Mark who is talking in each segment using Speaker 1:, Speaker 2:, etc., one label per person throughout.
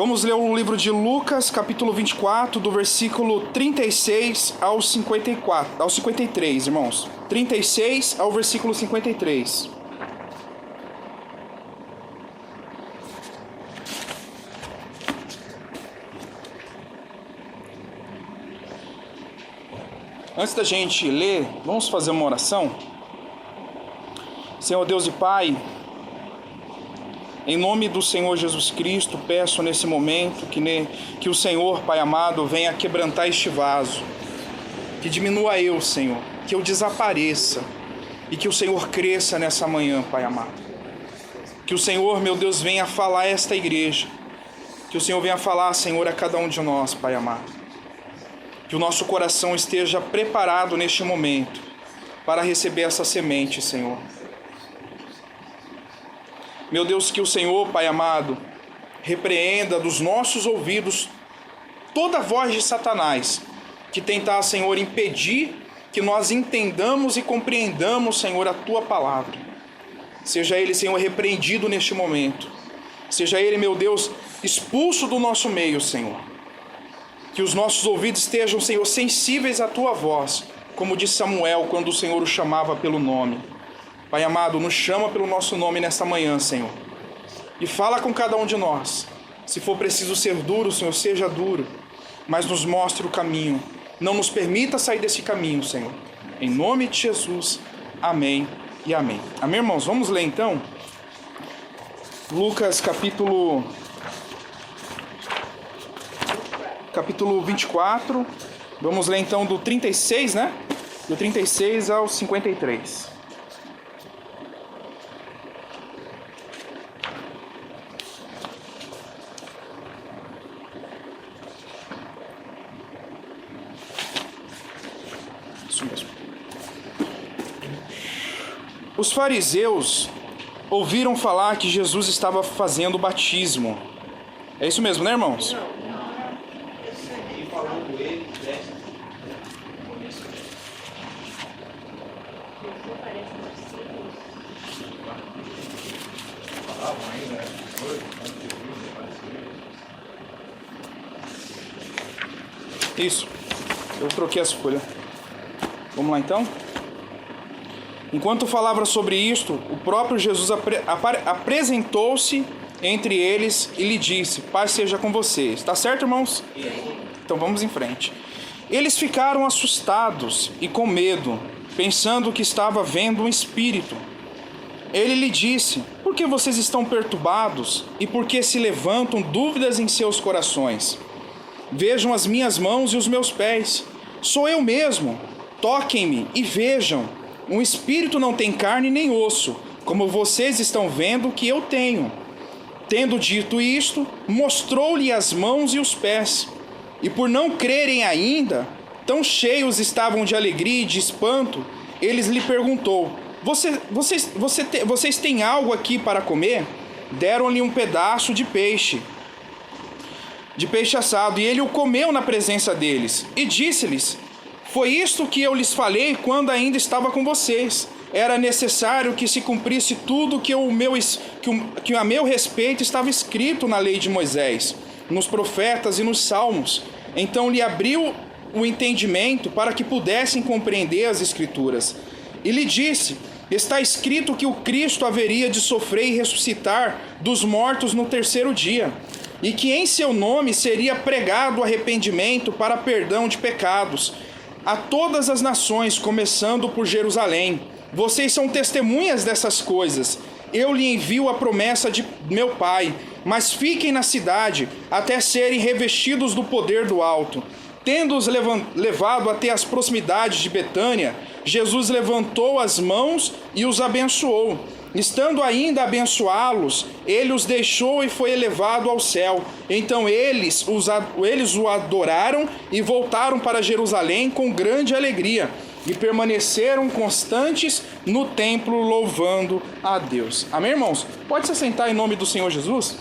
Speaker 1: Vamos ler o livro de Lucas, capítulo 24, do versículo 36 ao 53, irmãos. 36 ao versículo 53. Antes da gente ler, vamos fazer uma oração. Senhor Deus e Pai, em nome do Senhor Jesus Cristo, peço nesse momento que o Senhor, Pai amado, venha quebrantar este vaso, que diminua eu, Senhor, que eu desapareça e que o Senhor cresça nessa manhã, Pai amado. Que o Senhor, meu Deus, venha falar a esta igreja, que o Senhor venha falar, Senhor, a cada um de nós, Pai amado. Que o nosso coração esteja preparado neste momento para receber essa semente, Senhor. Meu Deus, que o Senhor, Pai amado, repreenda dos nossos ouvidos toda a voz de Satanás que tentar, Senhor, impedir que nós entendamos e compreendamos, Senhor, a Tua palavra. Seja ele, Senhor, repreendido neste momento. Seja ele, meu Deus, expulso do nosso meio, Senhor. Que os nossos ouvidos estejam, Senhor, sensíveis à Tua voz, como disse Samuel quando o Senhor o chamava pelo nome. Pai amado, nos chama pelo nosso nome nesta manhã, Senhor. E fala com cada um de nós. Se for preciso ser duro, Senhor, seja duro. Mas nos mostre o caminho. Não nos permita sair desse caminho, Senhor. Em nome de Jesus. Amém e amém. Amém, irmãos? Vamos ler então. Lucas, capítulo 24. Vamos ler então do 36, né? Do 36 ao 53. Isso mesmo. Os fariseus ouviram falar que Jesus estava fazendo o batismo. É isso mesmo, né, irmãos? Isso, eu troquei as folhas. Vamos lá então? Enquanto falava sobre isto, o próprio Jesus apresentou-se entre eles e lhe disse: paz seja com vocês. Tá certo, irmãos? Então vamos em frente. Eles ficaram assustados e com medo, pensando que estava vendo um espírito. Ele lhe disse: por que vocês estão perturbados e por que se levantam dúvidas em seus corações? Vejam as minhas mãos e os meus pés. Sou eu mesmo. Toquem-me e vejam. Um espírito não tem carne nem osso, como vocês estão vendo que eu tenho. Tendo dito isto, mostrou-lhe as mãos e os pés. E por não crerem ainda, tão cheios estavam de alegria e de espanto, eles lhe perguntou: vocês têm algo aqui para comer? Deram-lhe um pedaço de peixe assado, e ele o comeu na presença deles, e disse-lhes: foi isto que eu lhes falei quando ainda estava com vocês. Era necessário que se cumprisse tudo que a meu respeito estava escrito na lei de Moisés, nos profetas e nos salmos. Então lhe abriu o entendimento para que pudessem compreender as Escrituras. E lhe disse: está escrito que o Cristo haveria de sofrer e ressuscitar dos mortos no terceiro dia, e que em seu nome seria pregado o arrependimento para perdão de pecados a todas as nações, começando por Jerusalém. Vocês são testemunhas dessas coisas. Eu lhe envio a promessa de meu Pai, mas fiquem na cidade até serem revestidos do poder do alto. Tendo-os levado até as proximidades de Betânia, Jesus levantou as mãos e os abençoou. Estando ainda a abençoá-los, ele os deixou e foi elevado ao céu. Então eles o adoraram e voltaram para Jerusalém com grande alegria, e permaneceram constantes no templo louvando a Deus. Amém, irmãos? Pode se sentar em nome do Senhor Jesus?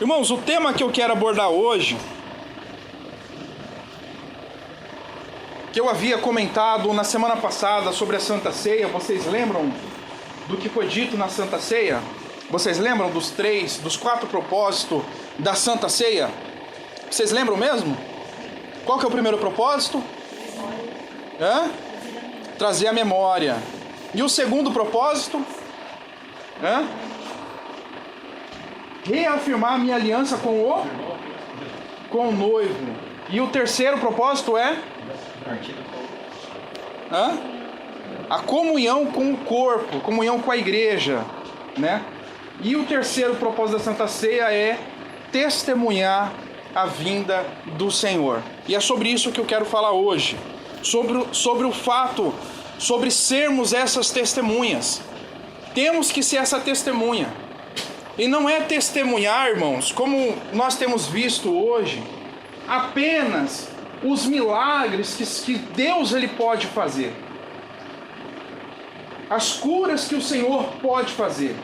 Speaker 1: Irmãos, o tema que eu quero abordar hoje que eu havia comentado na semana passada sobre a Santa Ceia. Vocês lembram do que foi dito na Santa Ceia? Vocês lembram dos 4 propósitos da Santa Ceia? Vocês lembram mesmo? Qual que é o primeiro propósito? Trazer a memória. E o segundo propósito? Reafirmar a minha aliança com o noivo. E o terceiro propósito é? A comunhão com o corpo, comunhão com a igreja, né? E o terceiro propósito da Santa Ceia é testemunhar a vinda do Senhor. E é sobre isso que eu quero falar hoje. Sobre o fato, sobre sermos essas testemunhas. Temos que ser essa testemunha. E não é testemunhar, irmãos, como nós temos visto hoje, apenas os milagres que Deus ele pode fazer. As curas que o Senhor pode fazer.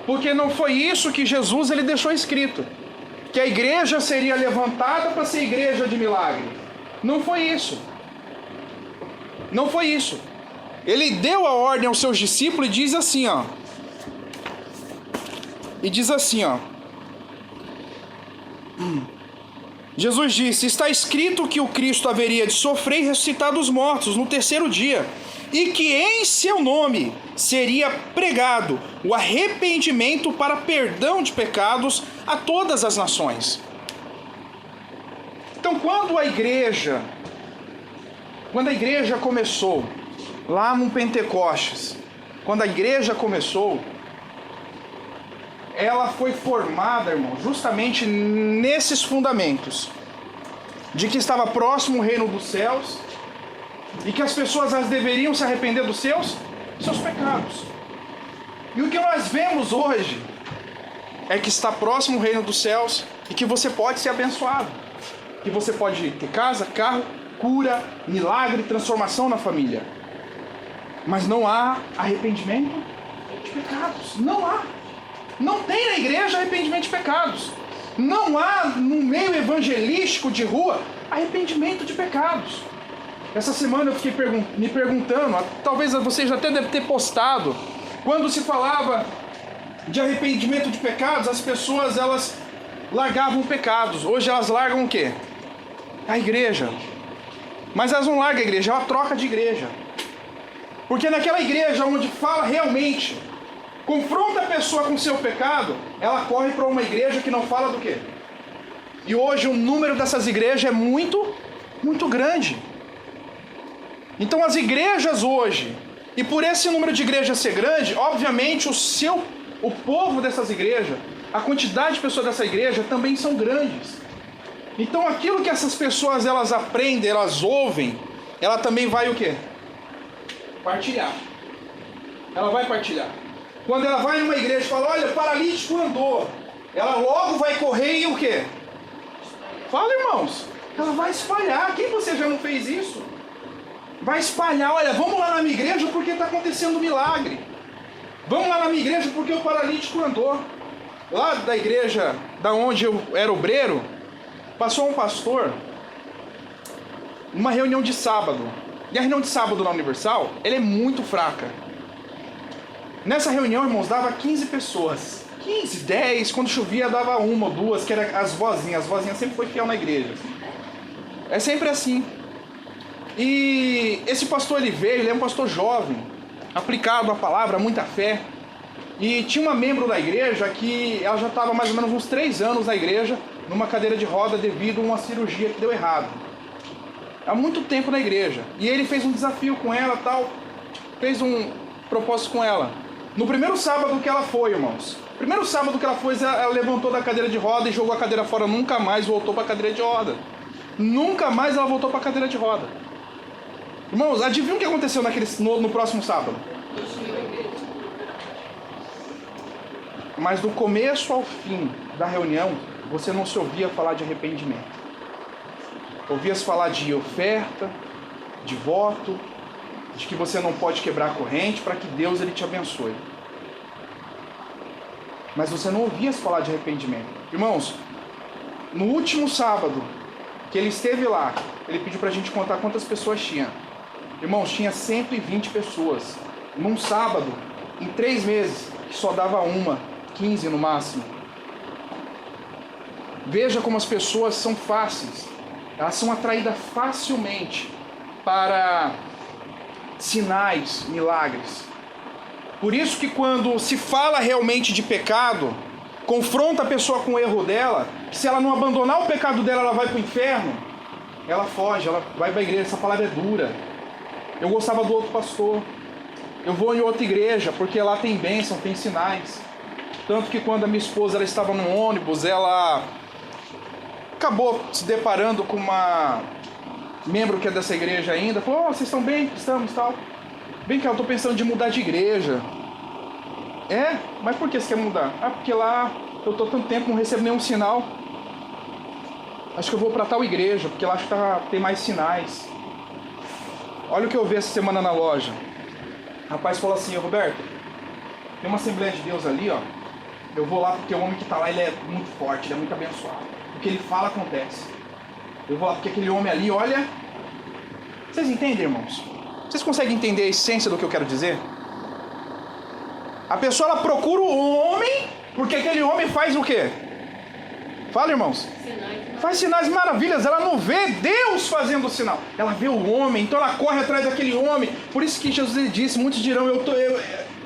Speaker 1: Porque não foi isso que Jesus ele deixou escrito. Que a igreja seria levantada para ser igreja de milagre. Não foi isso. Não foi isso. Ele deu a ordem aos seus discípulos e diz assim, Jesus disse: está escrito que o Cristo haveria de sofrer e ressuscitar dos mortos no terceiro dia, e que em seu nome seria pregado o arrependimento para perdão de pecados a todas as nações. Então, quando a igreja começou, lá no Pentecostes, quando a igreja começou, ela foi formada, irmão, justamente nesses fundamentos, de que estava próximo o reino dos céus, e que as pessoas elas deveriam se arrepender dos seus pecados. E o que nós vemos hoje é que está próximo o reino dos céus e que você pode ser abençoado. Que você pode ter casa, carro, cura, milagre, transformação na família. Mas não há arrependimento de pecados. Não há. Não tem na igreja arrependimento de pecados. Não há no meio evangelístico de rua arrependimento de pecados. Essa semana eu fiquei me perguntando, talvez vocês até devem ter postado, quando se falava de arrependimento de pecados, as pessoas elas largavam pecados. Hoje elas largam o quê? A igreja. Mas elas não largam a igreja, é uma troca de igreja. Porque naquela igreja onde fala realmente, confronta a pessoa com o seu pecado, ela corre para uma igreja que não fala do quê? E hoje o número dessas igrejas é muito, muito grande. Então as igrejas hoje, e por esse número de igrejas ser grande, obviamente o povo dessas igrejas, a quantidade de pessoas dessa igreja também são grandes. Então aquilo que essas pessoas elas aprendem, elas ouvem, ela também vai o quê? Partilhar. Ela vai partilhar. Quando ela vai numa igreja e fala, olha, paralítico andou, ela logo vai correr e o quê? Fala, irmãos. Ela vai espalhar. Quem você já não fez isso? Vai espalhar, olha, vamos lá na minha igreja porque está acontecendo um milagre. Vamos lá na minha igreja porque o paralítico andou. Lá da igreja, da onde eu era obreiro, passou um pastor numa reunião de sábado. E a reunião de sábado na Universal, ela é muito fraca. Nessa reunião, irmãos, dava 15 pessoas. 15, 10, quando chovia dava uma ou duas, que eram as vozinhas. As vozinhas sempre foi fiel na igreja. É sempre assim. E esse pastor ele veio, ele é um pastor jovem, aplicado à palavra, muita fé. E tinha uma membro da igreja que ela já estava mais ou menos uns 3 anos na igreja, numa cadeira de roda devido a uma cirurgia que deu errado. Há muito tempo na igreja. E ele fez um desafio com ela, tal, fez um propósito com ela. No primeiro sábado que ela foi, irmãos, ela levantou da cadeira de roda e jogou a cadeira fora, nunca mais voltou para a cadeira de roda. Nunca mais ela voltou para a cadeira de roda. Irmãos, adivinha o que aconteceu no próximo sábado? Mas do começo ao fim da reunião, você não se ouvia falar de arrependimento. Ouvia-se falar de oferta, de voto, de que você não pode quebrar a corrente para que Deus ele te abençoe. Mas você não ouvia-se falar de arrependimento. Irmãos, no último sábado que ele esteve lá, ele pediu pra gente contar quantas pessoas tinha. Irmãos, tinha 120 pessoas. Num sábado, em 3 meses, que só dava 15 no máximo. Veja como as pessoas são fáceis. Elas são atraídas facilmente para sinais, milagres. Por isso que quando se fala realmente de pecado, confronta a pessoa com o erro dela, que se ela não abandonar o pecado dela, ela vai para o inferno, ela foge, ela vai para a igreja. Essa palavra é dura. Eu gostava do outro pastor. Eu vou em outra igreja, porque lá tem bênção, tem sinais. Tanto que quando a minha esposa ela estava no ônibus, ela acabou se deparando com uma membro que é dessa igreja ainda. Falou, vocês estão bem? Estamos, tal. Bem que eu estou pensando de mudar de igreja. É? Mas por que você quer mudar? Ah, porque lá eu estou tanto tempo, não recebo nenhum sinal. Acho que eu vou para tal igreja, porque lá acho que tem mais sinais. Olha o que eu vi essa semana na loja. O rapaz falou assim, Roberto, tem uma Assembleia de Deus ali, ó. Eu vou lá porque o homem que está lá, ele é muito forte, ele é muito abençoado. O que ele fala acontece. Eu vou lá porque aquele homem ali, olha... Vocês entendem, irmãos? Vocês conseguem entender a essência do que eu quero dizer? A pessoa, ela procura o homem, porque aquele homem faz o quê? Fala, irmãos. Faz sinais e maravilhas. Ela não vê Deus fazendo o sinal. Ela vê o homem, então ela corre atrás daquele homem. Por isso que Jesus disse, muitos dirão,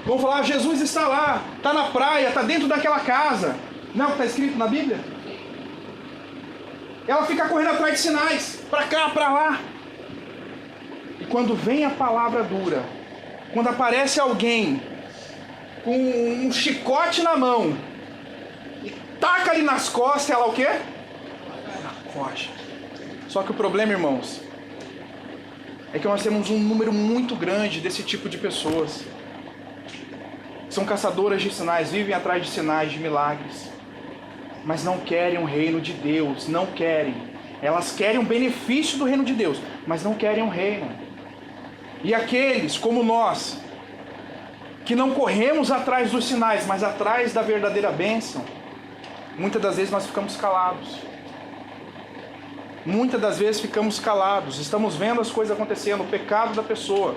Speaker 1: vão falar, Jesus está lá, está na praia, está dentro daquela casa. Não é o que está escrito na Bíblia? Ela fica correndo atrás de sinais, para cá, para lá. E quando vem a palavra dura, quando aparece alguém com um chicote na mão e taca ali nas costas, ela o quê? Ela foge. Só que o problema, irmãos, é que nós temos um número muito grande desse tipo de pessoas. São caçadoras de sinais, vivem atrás de sinais, de milagres, mas não querem o reino de Deus, não querem. Elas querem o benefício do reino de Deus, mas não querem o reino. E aqueles como nós, que não corremos atrás dos sinais, mas atrás da verdadeira bênção, muitas das vezes nós ficamos calados. Muitas das vezes ficamos calados, estamos vendo as coisas acontecendo, o pecado da pessoa,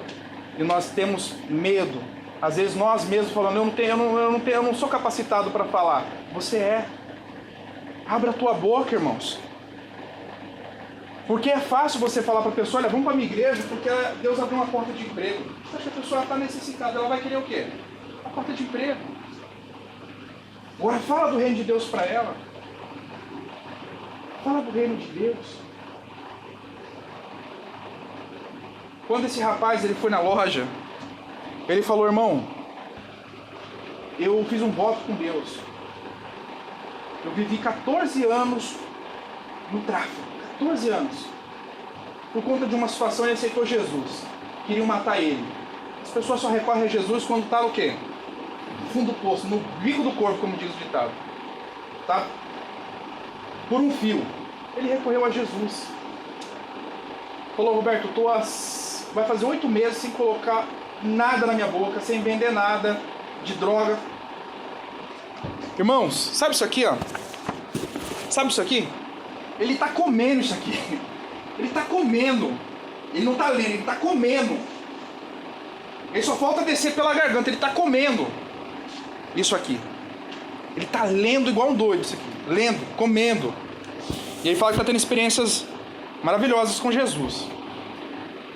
Speaker 1: e nós temos medo. Às vezes nós mesmos falando, eu não sou capacitado para falar. Você é. Abra a tua boca, irmãos. Porque é fácil você falar para a pessoa, olha, vamos para a minha igreja, porque Deus abriu uma porta de emprego. Você acha que a pessoa está necessitada, ela vai querer o quê? A porta de emprego. Agora fala do reino de Deus para ela. Fala do reino de Deus. Quando esse rapaz ele foi na loja, ele falou, irmão, eu fiz um voto com Deus. Eu vivi 14 anos no tráfico. 14 anos. Por conta de uma situação, ele aceitou Jesus. Queriam matar ele. As pessoas só recorrem a Jesus quando está o quê? No fundo do poço, no bico do corpo, como diz o ditado. Tá? Por um fio. Ele recorreu a Jesus. Falou, Roberto, vai fazer 8 meses sem colocar nada na minha boca, sem vender nada de droga. Irmãos, sabe isso aqui, ó? Sabe isso aqui? Ele está comendo isso aqui. Ele está comendo. Ele não está lendo, ele está comendo. Ele só falta descer pela garganta, ele está comendo isso aqui. Ele está lendo igual um doido isso aqui. Lendo, comendo. E ele fala que está tendo experiências maravilhosas com Jesus.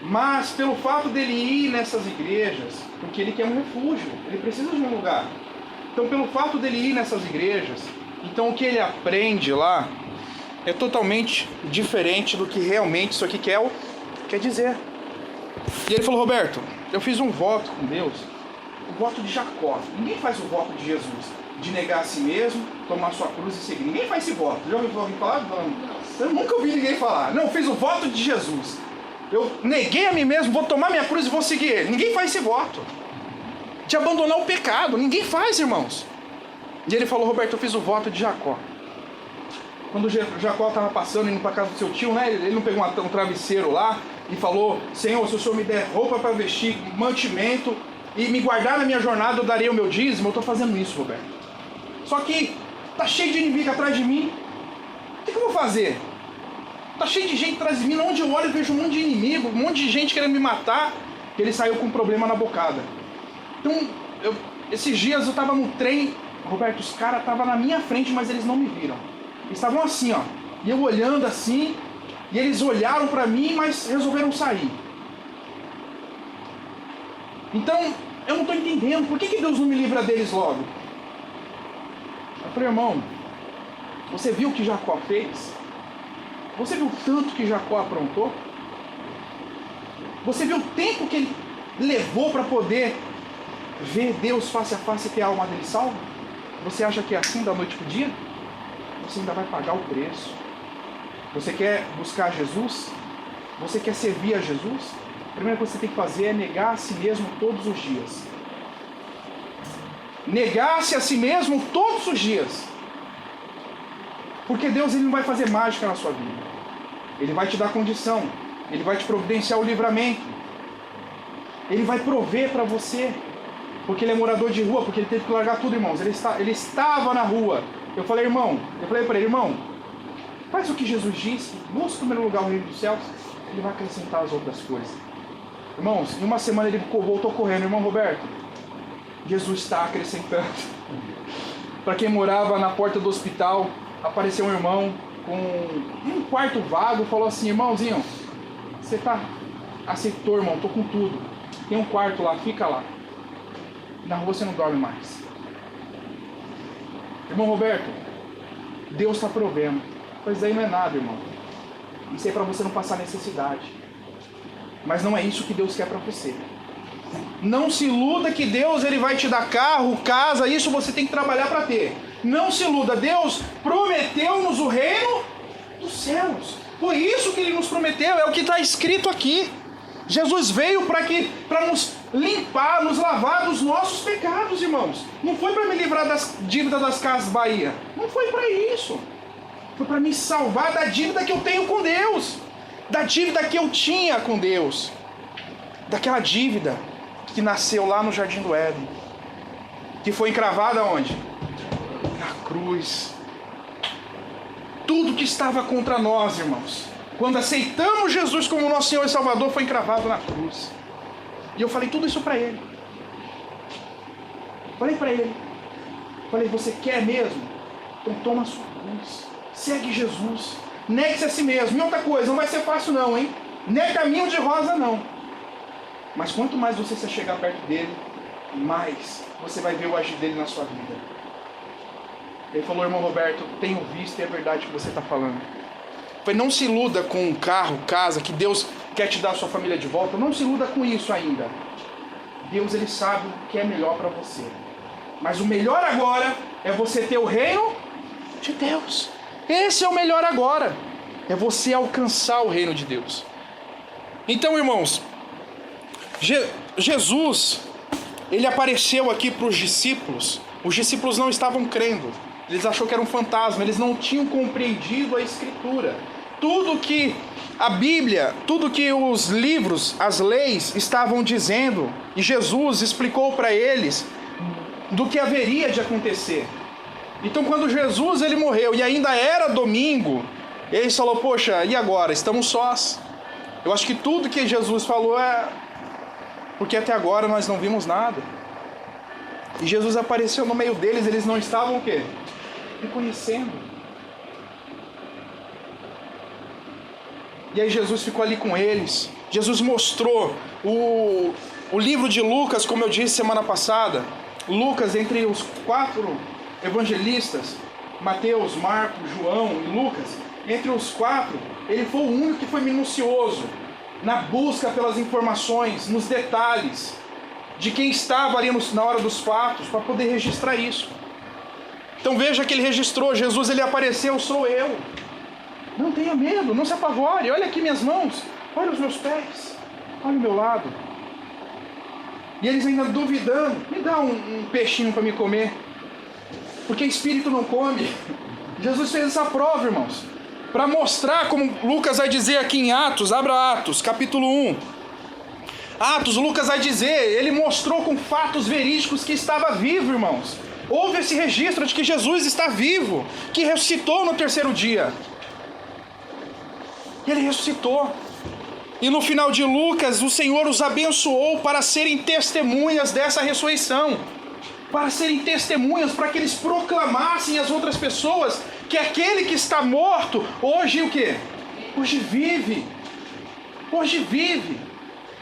Speaker 1: Mas pelo fato dele ir nessas igrejas, porque ele quer um refúgio, ele precisa de um lugar. Então pelo fato dele ir nessas igrejas, então o que ele aprende lá é totalmente diferente do que realmente isso aqui quer dizer. E ele falou, Roberto, eu fiz um voto com Deus, o voto de Jacó. Ninguém faz o voto de Jesus, de negar a si mesmo, tomar sua cruz e seguir. Ninguém faz esse voto. Já ouviu alguém falar? Eu nunca ouvi ninguém falar. Não, eu fiz o voto de Jesus. Eu neguei a mim mesmo, vou tomar minha cruz e vou seguir ele. Ninguém faz esse voto. De abandonar o pecado. Ninguém faz, irmãos. E ele falou, Roberto, eu fiz o voto de Jacó. Quando Jacó estava passando, indo para casa do seu tio, né? Ele não pegou um travesseiro lá e falou, Senhor, se o Senhor me der roupa para vestir, mantimento e me guardar na minha jornada, eu darei o meu dízimo. Eu estou fazendo isso, Roberto. Só que tá cheio de inimigo atrás de mim. O que eu vou fazer? Tá cheio de gente atrás de mim, onde eu olho eu vejo um monte de inimigo, um monte de gente querendo me matar. Ele saiu com um problema na bocada. Então, esses dias eu tava no trem, Roberto, os caras estavam na minha frente, mas eles não me viram. Eles estavam assim, ó, e eu olhando assim, e eles olharam pra mim, mas resolveram sair. Então, eu não tô entendendo, por que Deus não me livra deles logo? Eu falei, irmão, você viu o que Jacó fez? Você viu o tanto que Jacó aprontou? Você viu o tempo que ele levou para poder ver Deus face a face e ter a alma dele salva? Você acha que é assim da noite para o dia? Você ainda vai pagar o preço. Você quer buscar Jesus? Você quer servir a Jesus? A primeira coisa que você tem que fazer é negar a si mesmo todos os dias. Negar-se a si mesmo todos os dias. Porque Deus ele não vai fazer mágica na sua vida. Ele vai te dar condição. Ele vai te providenciar o livramento. Ele vai prover para você. Porque ele é morador de rua, porque ele teve que largar tudo, irmãos. Ele estava na rua. Eu falei para ele, irmão, faz o que Jesus disse. Busca em primeiro lugar o reino dos céus. Ele vai acrescentar as outras coisas. Irmãos, em uma semana ele voltou correndo. Irmão Roberto, Jesus está acrescentando. Para quem morava na porta do hospital, apareceu um irmão com um quarto vago, falou assim, irmãozinho, você aceitou, irmão, tô com tudo, tem um quarto lá, fica lá, na rua você não dorme mais. Irmão Roberto, Deus está provendo. Pois aí não é nada, irmão, isso é para você não passar necessidade, mas não é isso que Deus quer para você. Não se iluda que Deus ele vai te dar carro, casa, isso você tem que trabalhar para ter. Não se iluda, Deus prometeu-nos o reino dos céus. Foi isso que Ele nos prometeu, é o que está escrito aqui. Jesus veio para nos limpar, nos lavar dos nossos pecados, irmãos. Não foi para me livrar das dívidas das Casas Bahia. Não foi para isso. Foi para me salvar da dívida que eu tenho com Deus. Da dívida que eu tinha com Deus. Daquela dívida que nasceu lá no Jardim do Éden. Que foi encravada onde? Na cruz. Tudo que estava contra nós, irmãos, quando aceitamos Jesus como nosso Senhor e Salvador, foi encravado na cruz. E eu falei tudo isso para ele. Falei para ele. Falei, você quer mesmo? Então toma a sua cruz. Segue Jesus. Negue-se a si mesmo. E outra coisa, não vai ser fácil não, hein? Não é caminho de rosa não. Mas quanto mais você se chegar perto dele, mais você vai ver o agir dele na sua vida. Ele falou, irmão Roberto, tenho visto e é verdade o que você está falando. Falei, não se iluda com um carro, casa, que Deus quer te dar a sua família de volta. Não se iluda com isso ainda. Deus ele sabe o que é melhor para você. Mas o melhor agora é você ter o reino de Deus. Esse é o melhor agora. É você alcançar o reino de Deus. Então, irmãos, Jesus, ele apareceu aqui para os discípulos. Os discípulos não estavam crendo. Eles acharam que era um fantasma. Eles não tinham compreendido a Escritura. Tudo que a Bíblia, tudo que os livros, as leis estavam dizendo. E Jesus explicou para eles do que haveria de acontecer. Então quando Jesus ele morreu e ainda era domingo, eles falou, poxa, e agora? Estamos sós. Eu acho que tudo que Jesus falou é porque até agora nós não vimos nada. E Jesus apareceu no meio deles, eles não estavam o quê? Reconhecendo. E aí Jesus ficou ali com eles. Jesus mostrou o livro de Lucas, como eu disse semana passada. Lucas, entre os 4 evangelistas, Mateus, Marcos, João e Lucas, entre os 4, ele foi o único que foi minucioso na busca pelas informações, nos detalhes de quem estava ali na hora dos fatos, para poder registrar isso. Então veja que ele registrou, Jesus ele apareceu, sou eu. Não tenha medo, não se apavore, olha aqui minhas mãos, olha os meus pés, olha o meu lado. E eles ainda duvidando, me dá um peixinho para me comer, porque espírito não come. Jesus fez essa prova, irmãos, para mostrar, como Lucas vai dizer aqui em Atos, abra Atos, capítulo 1. Atos, Lucas vai dizer, ele mostrou com fatos verídicos que estava vivo, irmãos. Houve esse registro de que Jesus está vivo, que ressuscitou no terceiro dia. Ele ressuscitou. E no final de Lucas, o Senhor os abençoou para serem testemunhas dessa ressurreição. Para serem testemunhas, para que eles proclamassem às outras pessoas que aquele que está morto, hoje o quê? Hoje vive. Hoje vive.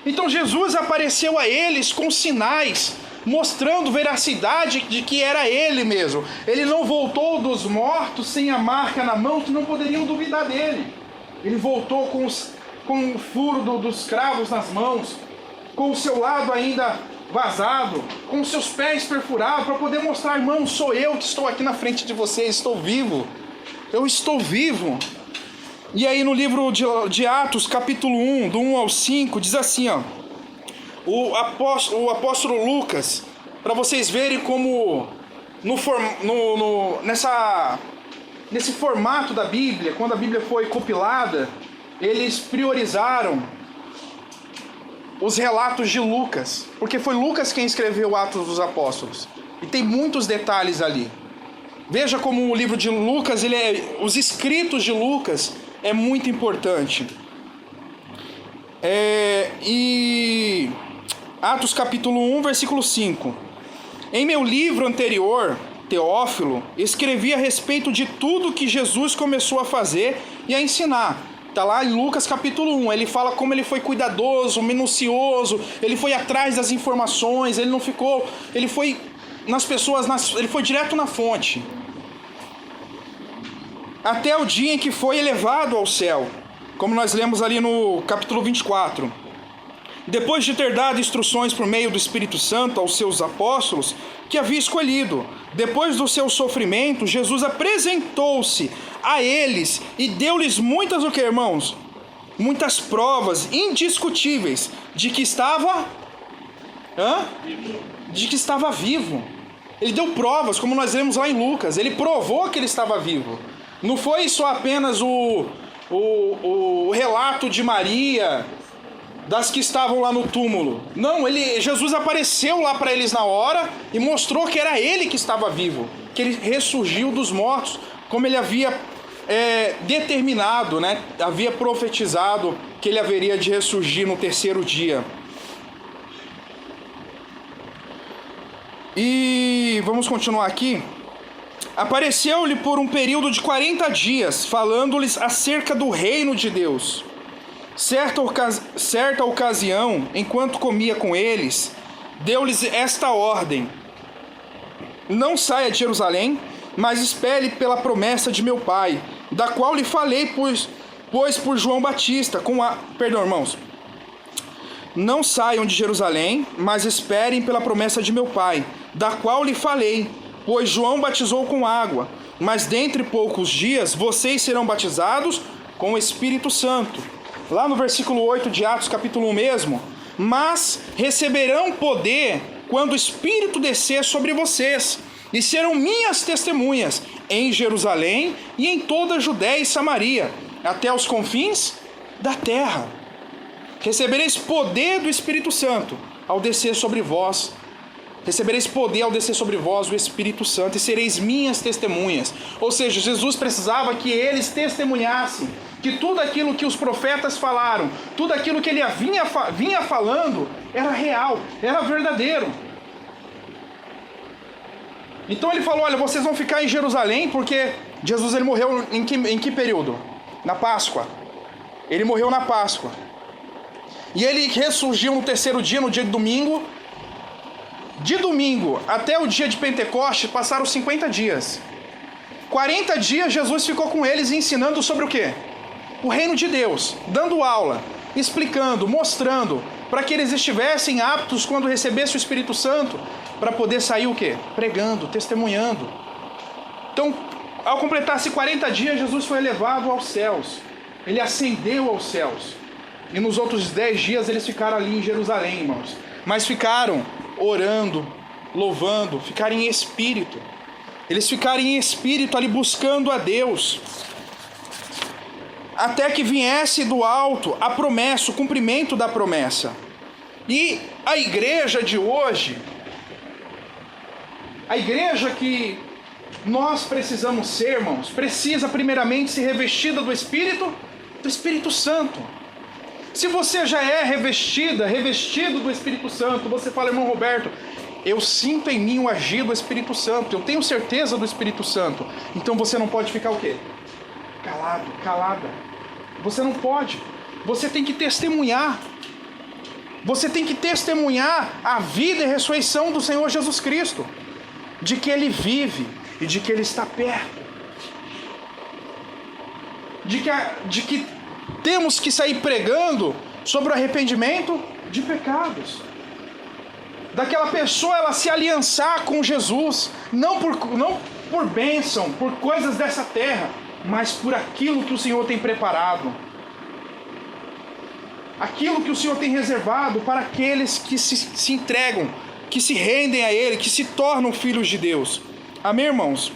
Speaker 1: Então Jesus apareceu a eles com sinais, mostrando veracidade de que era ele mesmo. Ele não voltou dos mortos sem a marca na mão, que não poderiam duvidar dele. Ele voltou com o furo dos cravos nas mãos, com o seu lado ainda vazado, com os seus pés perfurados, para poder mostrar, irmão, sou eu que estou aqui na frente de vocês, estou vivo. Eu estou vivo. E aí no livro de Atos, capítulo 1, do 1 ao 5, diz assim, ó, o apóstolo Lucas, para vocês verem como nesse formato da Bíblia, quando a Bíblia foi compilada, eles priorizaram os relatos de Lucas, porque foi Lucas quem escreveu Atos dos Apóstolos, e tem muitos detalhes ali. Veja como o livro de Lucas, os escritos de Lucas é muito importante. E Atos capítulo 1, versículo 5. Em meu livro anterior, Teófilo, escrevi a respeito de tudo que Jesus começou a fazer e a ensinar. Está lá em Lucas capítulo 1, ele fala como ele foi cuidadoso, minucioso, ele foi atrás das informações, ele não ficou, ele foi nas pessoas, ele foi direto na fonte. Até o dia em que foi elevado ao céu, como nós lemos ali no capítulo 24. Depois de ter dado instruções por meio do Espírito Santo aos seus apóstolos, que havia escolhido, depois do seu sofrimento, Jesus apresentou-se a eles e deu-lhes muitas, o que, irmãos? Muitas provas indiscutíveis de que estava... De que estava vivo. Ele deu provas, como nós lemos lá em Lucas. Ele provou que ele estava vivo. Não foi só apenas o relato de Maria, das que estavam lá no túmulo. Não, Jesus apareceu lá para eles na hora e mostrou que era ele que estava vivo, que ele ressurgiu dos mortos, como ele havia determinado, né? Havia profetizado que ele haveria de ressurgir no terceiro dia. E vamos continuar aqui. Apareceu-lhe por um período de 40 dias, falando-lhes acerca do reino de Deus. Certa ocasião, enquanto comia com eles, deu-lhes esta ordem: não saia de Jerusalém, mas espere pela promessa de meu Pai, da qual lhe falei, pois por João Batista, Perdão, irmãos. Não saiam de Jerusalém, mas esperem pela promessa de meu Pai, da qual lhe falei, pois João batizou com água, mas dentre poucos dias vocês serão batizados com o Espírito Santo. Lá no versículo 8 de Atos, capítulo 1 mesmo, mas receberão poder quando o Espírito descer sobre vocês, e serão minhas testemunhas em Jerusalém e em toda a Judéia e Samaria, até os confins da terra. Recebereis poder do Espírito Santo ao descer sobre vós. Recebereis poder ao descer sobre vós o Espírito Santo e sereis minhas testemunhas. Ou seja, Jesus precisava que eles testemunhassem que tudo aquilo que os profetas falaram, tudo aquilo que ele vinha falando, era real, era verdadeiro. Então ele falou, olha, vocês vão ficar em Jerusalém, porque Jesus ele morreu em que período? Na Páscoa. Ele morreu na Páscoa. E ele ressurgiu no terceiro dia, no dia de domingo. De domingo até o dia de Pentecostes passaram 50 dias. 40 dias Jesus ficou com eles ensinando sobre o quê? O reino de Deus, dando aula, explicando, mostrando, para que eles estivessem aptos quando recebessem o Espírito Santo, para poder sair o quê? Pregando, testemunhando. Então, ao completar-se 40 dias, Jesus foi elevado aos céus. Ele ascendeu aos céus. E nos outros 10 dias eles ficaram ali em Jerusalém, irmãos. Mas ficaram orando, louvando, ficaram em espírito. Eles ficaram em espírito ali buscando a Deus. Até que viesse do alto a promessa, o cumprimento da promessa. E a igreja de hoje, a igreja que nós precisamos ser, irmãos, precisa primeiramente ser revestida do Espírito Do Espírito Santo. Se você já é revestido do Espírito Santo, você fala, irmão Roberto, eu sinto em mim o agir do Espírito Santo, eu tenho certeza do Espírito Santo. Então você não pode ficar o quê? Calado, calada. Você não pode. Você tem que testemunhar. Você tem que testemunhar a vida e ressurreição do Senhor Jesus Cristo. De que Ele vive e de que Ele está perto. De que temos que sair pregando sobre o arrependimento de pecados. Daquela pessoa ela se aliançar com Jesus, não por bênção, por coisas dessa terra, mas por aquilo que o Senhor tem preparado. Aquilo que o Senhor tem reservado para aqueles que se entregam, que se rendem a Ele, que se tornam filhos de Deus. Amém, irmãos?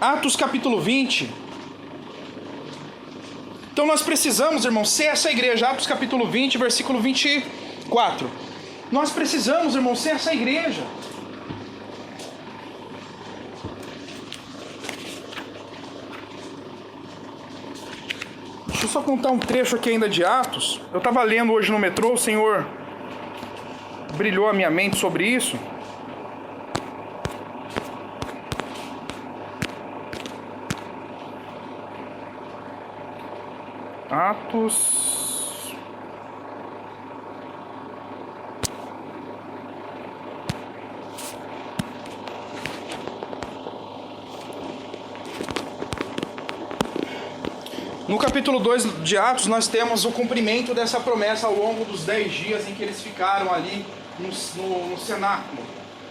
Speaker 1: Atos capítulo 20. Então nós precisamos, irmãos, ser essa igreja. Atos capítulo 20, versículo 24. Nós precisamos, irmãos, ser essa igreja. Deixa eu só contar um trecho aqui ainda de Atos. Eu estava lendo hoje no metrô, o Senhor brilhou a minha mente sobre isso. Atos. No capítulo 2 de Atos, nós temos o cumprimento dessa promessa ao longo dos 10 dias em que eles ficaram ali no cenáculo.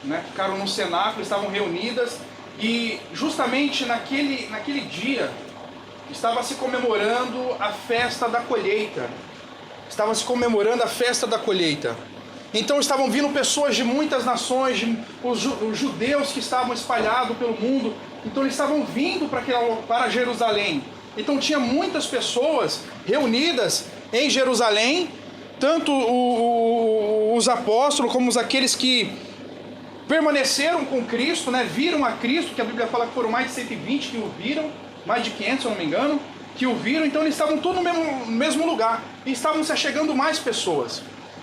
Speaker 1: Né? Ficaram no cenáculo, estavam reunidas e justamente naquele dia estava se comemorando a festa da colheita. Estava se comemorando a festa da colheita. Então estavam vindo pessoas de muitas nações, os judeus que estavam espalhados pelo mundo. Então eles estavam vindo para Jerusalém. Então tinha muitas pessoas reunidas em Jerusalém, tanto os apóstolos como aqueles que permaneceram com Cristo, né? Viram a Cristo, que a Bíblia fala que foram mais de 120 que o viram, mais de 500, se eu não me engano, que o viram. Então eles estavam todos no mesmo lugar e estavam se achegando mais pessoas.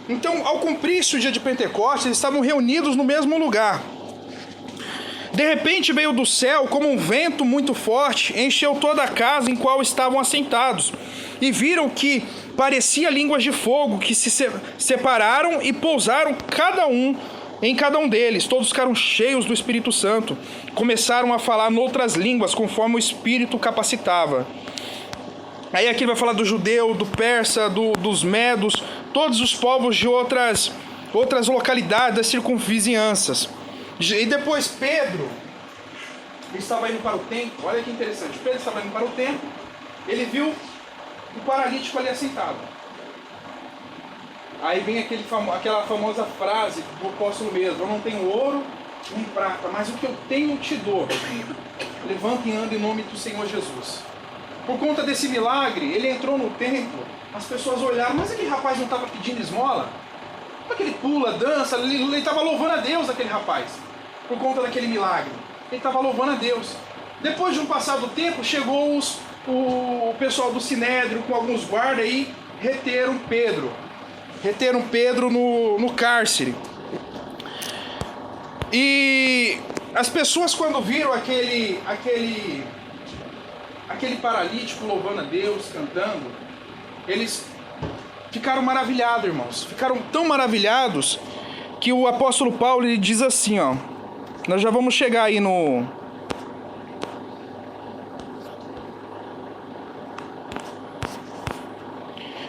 Speaker 1: Então, ao cumprir-se o dia de Pentecostes, eles estavam reunidos no mesmo lugar. De repente veio do céu como um vento muito forte, encheu toda a casa em qual estavam assentados, e viram que parecia línguas de fogo que se separaram e pousaram em cada um deles. Todos ficaram cheios do Espírito Santo, começaram a falar noutras línguas conforme o Espírito capacitava. Aí aqui vai falar do judeu, do persa, dos medos, todos os povos de outras localidades das circunvizinhanças. E depois Pedro estava indo para o templo. Olha que interessante, Pedro estava indo para o templo. Ele viu o paralítico ali assentado. Aí vem aquela famosa frase do apóstolo mesmo: eu não tenho ouro nem prata, mas o que eu tenho te dou. Levanta e anda em nome do Senhor Jesus. Por conta desse milagre, ele entrou no templo. As pessoas olharam: mas aquele rapaz não estava pedindo esmola? Porque ele pula, dança, ele estava louvando a Deus, aquele rapaz. Por conta daquele milagre, ele estava louvando a Deus. Depois de um passado tempo, chegou o pessoal do Sinédrio com alguns guardas e reteram Pedro no cárcere. E as pessoas, quando viram aquele paralítico louvando a Deus, cantando, eles ficaram maravilhados, irmãos. Ficaram tão maravilhados que o apóstolo Paulo ele diz assim, ó. Nós já vamos chegar aí no...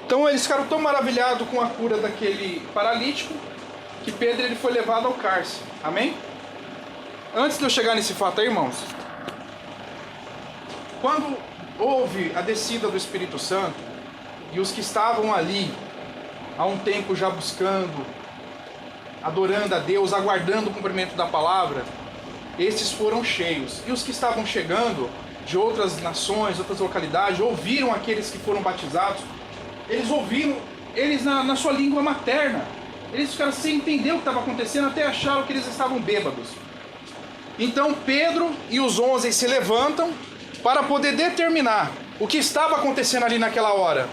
Speaker 1: Então eles ficaram tão maravilhados com a cura daquele paralítico que Pedro ele foi levado ao cárcere. Amém? Antes de eu chegar nesse fato aí, irmãos, quando houve a descida do Espírito Santo e os que estavam ali há um tempo já buscando, adorando a Deus, aguardando o cumprimento da palavra, esses foram cheios. E os que estavam chegando de outras nações, outras localidades, ouviram aqueles que foram batizados. Eles ouviram eles na sua língua materna. Eles ficaram sem entender o que estava acontecendo, até acharam que eles estavam bêbados. Então Pedro e os 11 se levantam para poder determinar o que estava acontecendo ali naquela hora.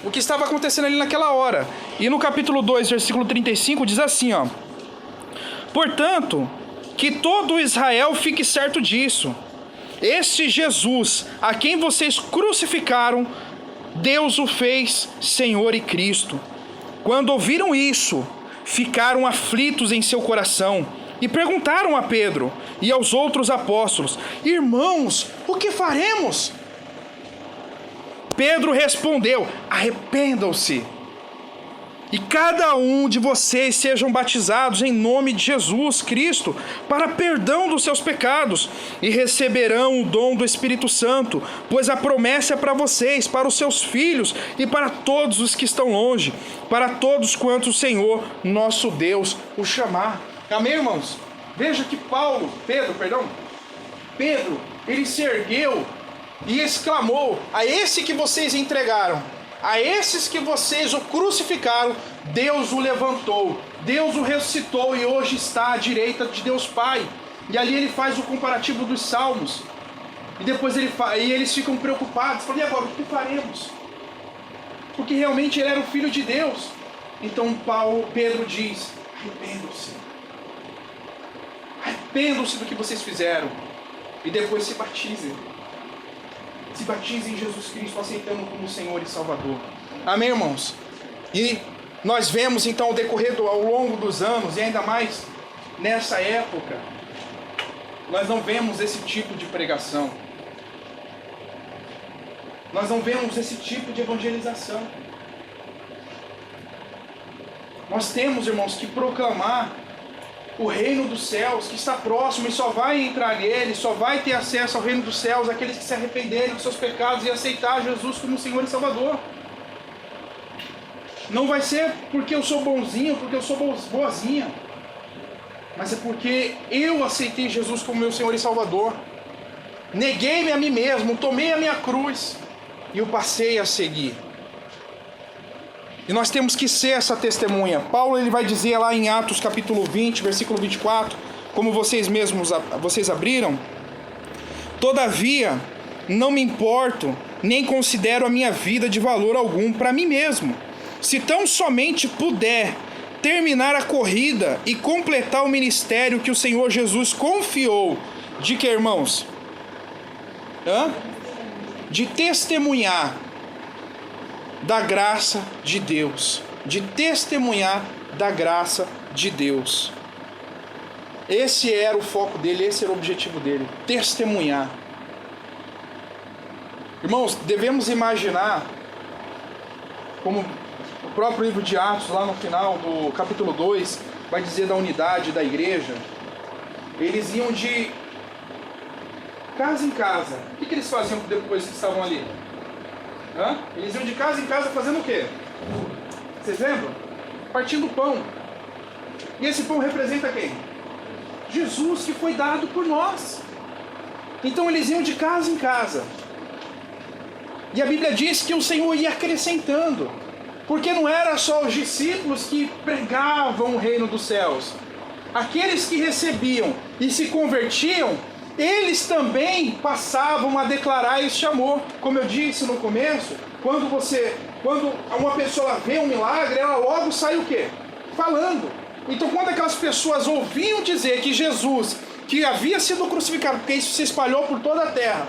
Speaker 1: O que estava acontecendo ali naquela hora. E no capítulo 2, versículo 35, diz assim, ó: portanto, que todo Israel fique certo disso. Este Jesus, a quem vocês crucificaram, Deus o fez Senhor e Cristo. Quando ouviram isso, ficaram aflitos em seu coração e perguntaram a Pedro e aos outros apóstolos: irmãos, o que faremos? Pedro respondeu: arrependam-se e cada um de vocês sejam batizados em nome de Jesus Cristo para perdão dos seus pecados e receberão o dom do Espírito Santo, pois a promessa é para vocês, para os seus filhos e para todos os que estão longe, para todos quantos o Senhor nosso Deus o chamar. Amém, irmãos? Veja que Pedro, ele se ergueu e exclamou: a esse que vocês entregaram, a esses que vocês o crucificaram, Deus o levantou, Deus o ressuscitou e hoje está à direita de Deus Pai. E ali ele faz o comparativo dos salmos. E depois eles ficam preocupados, falam: e agora, o que faremos? Porque realmente ele era o Filho de Deus. Então Pedro diz: arrependam-se do que vocês fizeram e depois se batizem. Se batizem em Jesus Cristo, aceitando como Senhor e Salvador. Amém, irmãos? E nós vemos então ao longo dos anos, e ainda mais nessa época, nós não vemos esse tipo de pregação. Nós não vemos esse tipo de evangelização. Nós temos, irmãos, que proclamar o reino dos céus, que está próximo, e só vai entrar nele, só vai ter acesso ao reino dos céus aqueles que se arrependerem dos seus pecados e aceitar Jesus como Senhor e Salvador. Não vai ser porque eu sou bonzinho, porque eu sou boazinha, mas é porque eu aceitei Jesus como meu Senhor e Salvador. Neguei-me a mim mesmo, tomei a minha cruz e o passei a seguir. E nós temos que ser essa testemunha. Paulo ele vai dizer lá em Atos capítulo 20, versículo 24, como vocês abriram: todavia, não me importo, nem considero a minha vida de valor algum para mim mesmo, se tão somente puder terminar a corrida e completar o ministério que o Senhor Jesus confiou. De que, irmãos? De testemunhar da graça de Deus, de testemunhar da graça de Deus. Esse era o foco dele, esse era o objetivo dele, testemunhar. Irmãos, devemos imaginar, como o próprio livro de Atos, lá no final do capítulo 2, vai dizer da unidade da igreja. Eles iam de casa em casa. O que eles faziam depois que estavam ali? Eles iam de casa em casa fazendo o quê? Vocês lembram? Partindo pão. E esse pão representa quem? Jesus, que foi dado por nós. Então eles iam de casa em casa. E a Bíblia diz que o Senhor ia acrescentando. Porque não era só os discípulos que pregavam o reino dos céus. Aqueles que recebiam e se convertiam, eles também passavam a declarar este amor. Como eu disse no começo, quando uma pessoa vê um milagre, ela logo sai o quê? Falando. Então quando aquelas pessoas ouviam dizer que Jesus, que havia sido crucificado, porque isso se espalhou por toda a terra,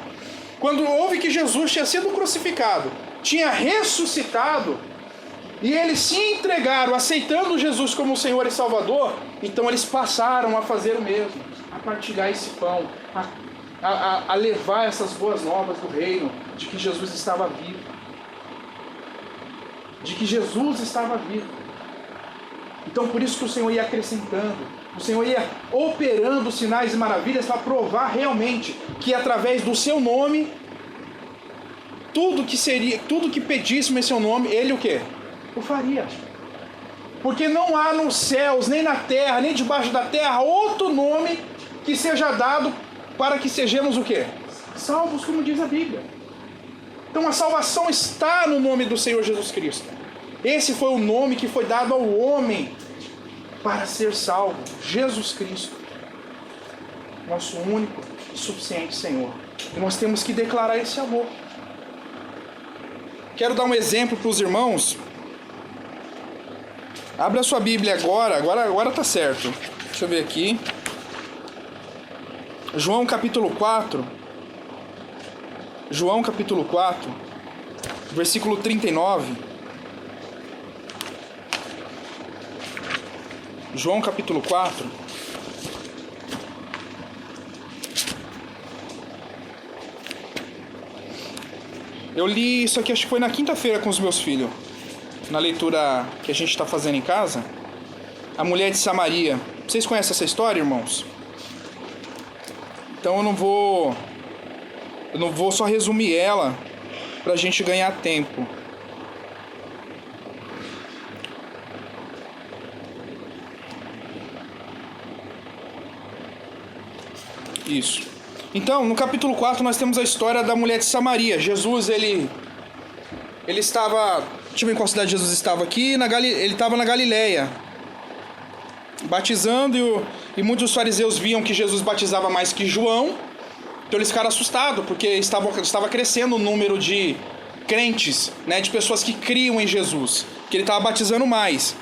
Speaker 1: quando ouve que Jesus tinha sido crucificado, tinha ressuscitado, e eles se entregaram aceitando Jesus como Senhor e Salvador, então eles passaram a fazer o mesmo, a partilhar esse pão, a levar essas boas novas do reino, de que Jesus estava vivo. De que Jesus estava vivo. Então por isso que o Senhor ia acrescentando, o Senhor ia operando sinais e maravilhas para provar realmente que através do seu nome, tudo que pedíssemos em seu nome, ele o quê? O faria. Porque não há nos céus, nem na terra, nem debaixo da terra, outro nome que seja dado para que sejamos o quê? Salvos, como diz a Bíblia. Então a salvação está no nome do Senhor Jesus Cristo. Esse foi o nome que foi dado ao homem para ser salvo. Jesus Cristo. Nosso único suficiente, Senhor. E nós temos que declarar esse amor. Quero dar um exemplo para os irmãos. Abra a sua Bíblia agora tá certo. Deixa eu ver aqui. João capítulo 4. João capítulo 4, versículo 39. João capítulo 4. Eu li isso aqui, acho que foi na quinta-feira com os meus filhos, na leitura que a gente está fazendo em casa. A mulher de Samaria. Vocês conhecem essa história, irmãos? Então eu não vou só resumir ela para a gente ganhar tempo. Isso. Então, no capítulo 4 nós temos a história da mulher de Samaria. Jesus, ele estava... Deixa eu ver em qual cidade Jesus estava aqui. Ele estava na Galileia, batizando, e muitos dos fariseus viam que Jesus batizava mais que João. Então eles ficaram assustados, porque estava crescendo o número de crentes, né, de pessoas que criam em Jesus, que ele estava batizando mais.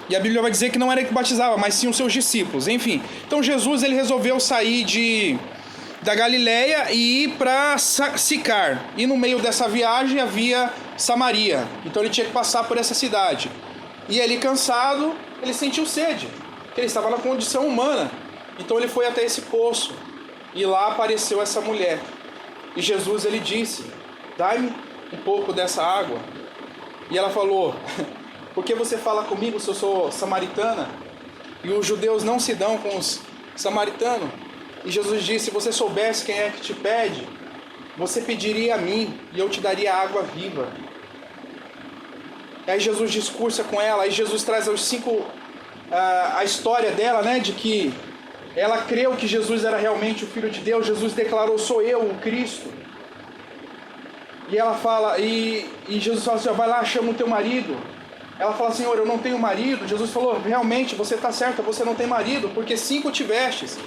Speaker 1: E a Bíblia vai dizer que não era ele que batizava, mas sim os seus discípulos. Enfim, então Jesus ele resolveu sair da Galileia e ir para Sicar. E no meio dessa viagem havia Samaria. Então ele tinha que passar por essa cidade. E ele, cansado, ele sentiu sede, porque ele estava na condição humana. Então ele foi até esse poço. E lá apareceu essa mulher. E Jesus ele disse: dai-me um pouco dessa água. E ela falou: por que você fala comigo se eu sou samaritana? E os judeus não se dão com os samaritanos. E Jesus disse: se você soubesse quem é que te pede, você pediria a mim e eu te daria água viva. E aí Jesus discursa com ela. Aí Jesus traz a história dela, né, de que ela creu que Jesus era realmente o Filho de Deus. Jesus declarou: sou eu, o Cristo. E ela fala, e Jesus fala assim: vai lá, chama o teu marido. Ela fala: Senhor, eu não tenho marido. Jesus falou: realmente, você está certa, você não tem marido, porque 5 tivestes.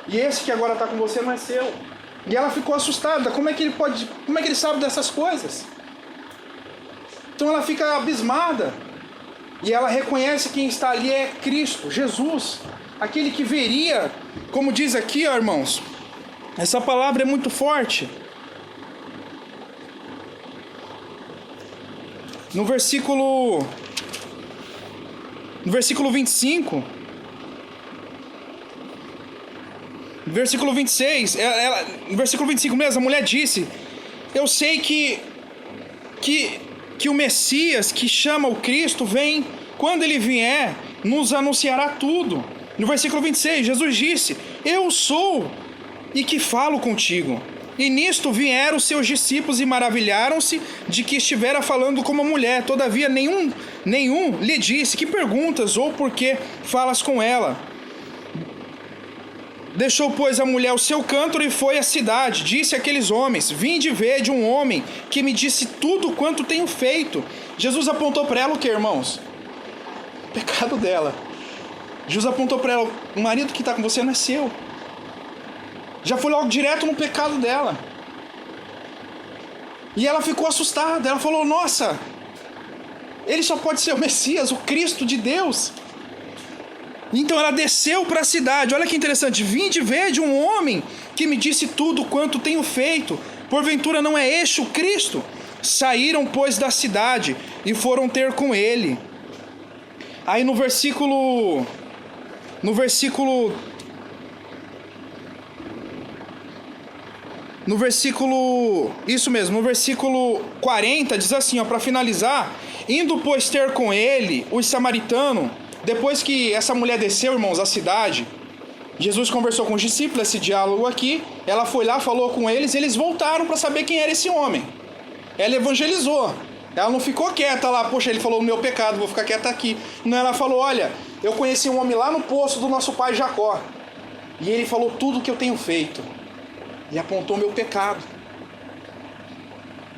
Speaker 1: E esse que agora está com você não é seu. E ela ficou assustada. Como é que ele sabe dessas coisas? Então ela fica abismada. E ela reconhece quem está ali é Cristo, Jesus. Aquele que veria, como diz aqui, ó, irmãos, essa palavra é muito forte. No versículo 25, no versículo 26, no versículo 25 mesmo, a mulher disse: eu sei que o Messias, que chama o Cristo, vem. Quando ele vier, nos anunciará tudo. No versículo 26, Jesus disse: eu sou e que falo contigo. E nisto vieram os seus discípulos e maravilharam-se de que estivera falando como mulher. Todavia nenhum lhe disse: que perguntas ou por que falas com ela? Deixou, pois, a mulher o seu cântaro e foi à cidade. Disse àqueles homens: vinde ver de um homem que me disse tudo quanto tenho feito. Jesus apontou para ela o que, irmãos? O pecado dela. Jesus apontou para ela: o marido que está com você não é seu. Já foi logo direto no pecado dela. E ela ficou assustada. Ela falou: nossa, ele só pode ser o Messias, o Cristo de Deus. Então ela desceu para a cidade. Olha que interessante: vinde ver de um homem que me disse tudo quanto tenho feito. Porventura não é este o Cristo? Saíram, pois, da cidade e foram ter com ele. Aí no versículo isso mesmo, no versículo 40 diz assim, para finalizar: indo, pois, ter com ele os samaritanos. Depois que essa mulher desceu, irmãos, à cidade, Jesus conversou com os discípulos, esse diálogo aqui. Ela foi lá, falou com eles, e eles voltaram para saber quem era esse homem. Ela evangelizou. Ela não ficou quieta lá: poxa, ele falou o meu pecado, vou ficar quieta aqui. Não, ela falou: olha, eu conheci um homem lá no poço do nosso pai Jacó, e ele falou tudo o que eu tenho feito, e apontou meu pecado.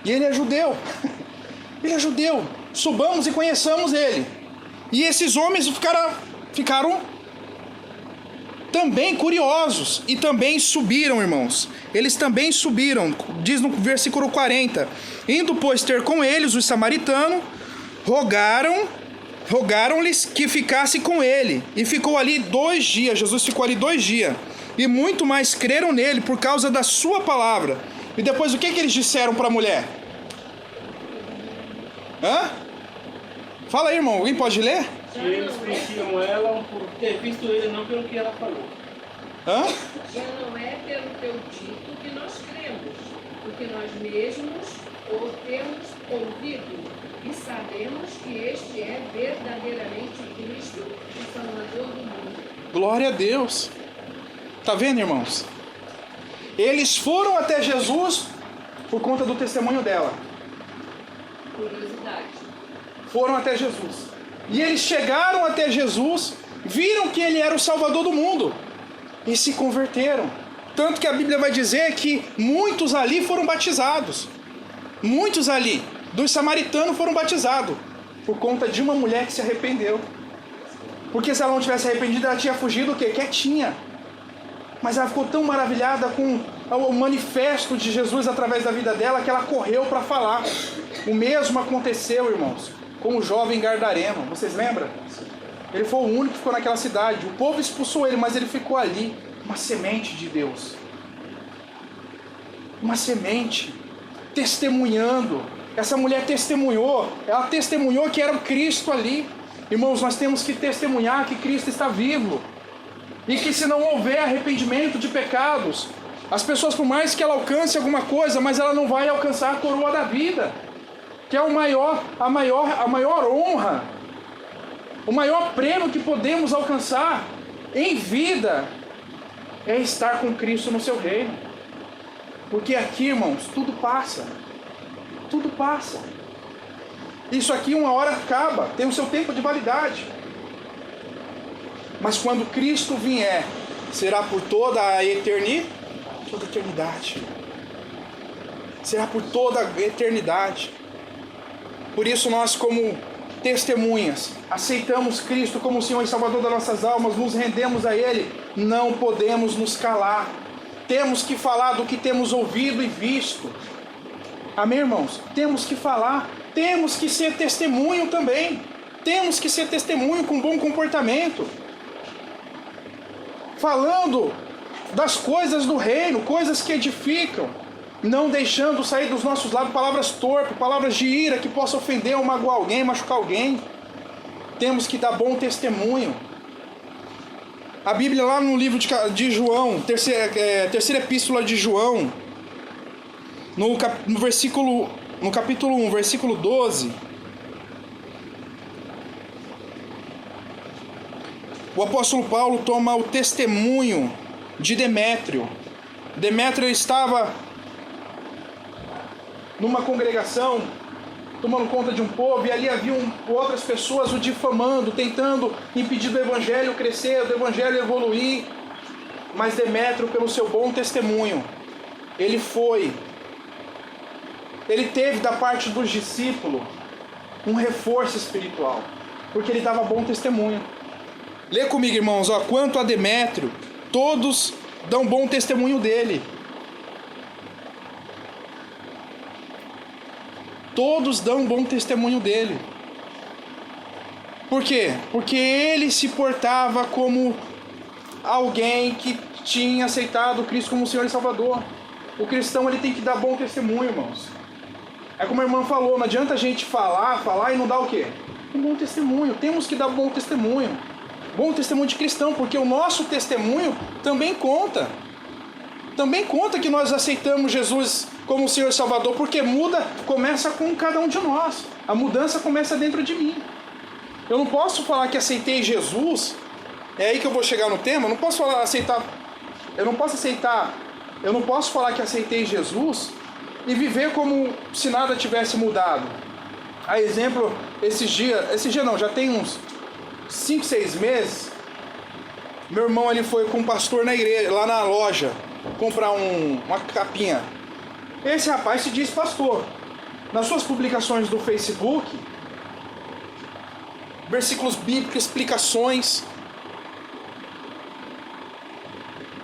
Speaker 1: E ele é judeu. Ele é judeu. Subamos e conheçamos ele. E esses homens ficaram também curiosos, e também subiram, irmãos. Eles também subiram, diz no versículo 40. Indo, pois, ter com eles os samaritanos, rogaram-lhes que ficasse com ele. E ficou ali 2 dias, Jesus ficou ali 2 dias. E muito mais creram nele por causa da sua palavra. E depois o que eles disseram para a mulher? Hã? Fala aí, irmão, alguém pode ler?
Speaker 2: E eles conheciam ela por ter visto ele, não pelo que ela falou.
Speaker 1: Hã?
Speaker 3: Já não é pelo teu dito que nós cremos, porque nós mesmos o temos ouvido e sabemos que este é verdadeiramente Cristo, o Salvador do mundo.
Speaker 1: Glória a Deus. Tá vendo, irmãos? Eles foram até Jesus por conta do testemunho dela.
Speaker 3: Curiosidade.
Speaker 1: Foram até Jesus. E eles chegaram até Jesus, viram que ele era o Salvador do mundo e se converteram. Tanto que a Bíblia vai dizer que muitos ali foram batizados. Muitos ali, dos samaritanos, foram batizados por conta de uma mulher que se arrependeu. Porque se ela não tivesse arrependido, ela tinha fugido o quê? Quietinha. Mas ela ficou tão maravilhada com o manifesto de Jesus através da vida dela que ela correu para falar. O mesmo aconteceu, irmãos, com o jovem Gadareno. Vocês lembram? Ele foi o único que ficou naquela cidade. O povo expulsou ele, mas ele ficou ali. Uma semente de Deus. Uma semente. Testemunhando. Essa mulher testemunhou. Ela testemunhou que era o Cristo ali. Irmãos, nós temos que testemunhar que Cristo está vivo. E que se não houver arrependimento de pecados, as pessoas, por mais que ela alcance alguma coisa, mas ela não vai alcançar a coroa da vida, que é a maior honra, o maior prêmio que podemos alcançar em vida, é estar com Cristo no seu reino. Porque aqui, irmãos, tudo passa. Tudo passa. Isso aqui uma hora acaba, tem o seu tempo de validade. Mas quando Cristo vier, será por toda a eternidade. Será por toda a eternidade. Por isso nós, como testemunhas, aceitamos Cristo como o Senhor e Salvador das nossas almas, nos rendemos a Ele, não podemos nos calar. Temos que falar do que temos ouvido e visto. Amém, irmãos? Temos que falar, temos que ser testemunho também. Temos que ser testemunho com bom comportamento. Falando das coisas do reino, coisas que edificam, não deixando sair dos nossos lábios palavras torpes, palavras de ira que possam ofender ou magoar alguém, machucar alguém. Temos que dar bom testemunho. A Bíblia lá no livro de João, terceira epístola de João, no capítulo 1, versículo 12, o apóstolo Paulo toma o testemunho de Demétrio. Demétrio estava numa congregação, tomando conta de um povo, e ali haviam outras pessoas o difamando, tentando impedir do evangelho crescer, do evangelho evoluir. Mas Demétrio, pelo seu bom testemunho, ele teve da parte dos discípulos um reforço espiritual, porque ele dava bom testemunho. Lê comigo, irmãos, quanto a Demétrio, todos dão bom testemunho dele. Todos dão bom testemunho dele. Por quê? Porque ele se portava como alguém que tinha aceitado Cristo como Senhor e Salvador. O cristão, ele tem que dar bom testemunho, irmãos. É como a irmã falou, não adianta a gente falar e não dar o quê? Um bom testemunho. Temos que dar bom testemunho. Bom testemunho de cristão, porque o nosso testemunho também conta. Também conta que nós aceitamos Jesus como Senhor e Salvador, porque começa com cada um de nós. A mudança começa dentro de mim. Eu não posso falar que aceitei Jesus, é aí que eu vou chegar no tema, eu não posso falar que aceitei Jesus e viver como se nada tivesse mudado. A exemplo, já tem uns 5, 6 meses, meu irmão ele foi com um pastor na igreja, lá na loja, comprar uma capinha. Esse rapaz se diz pastor. Nas suas publicações do Facebook, versículos bíblicos, explicações.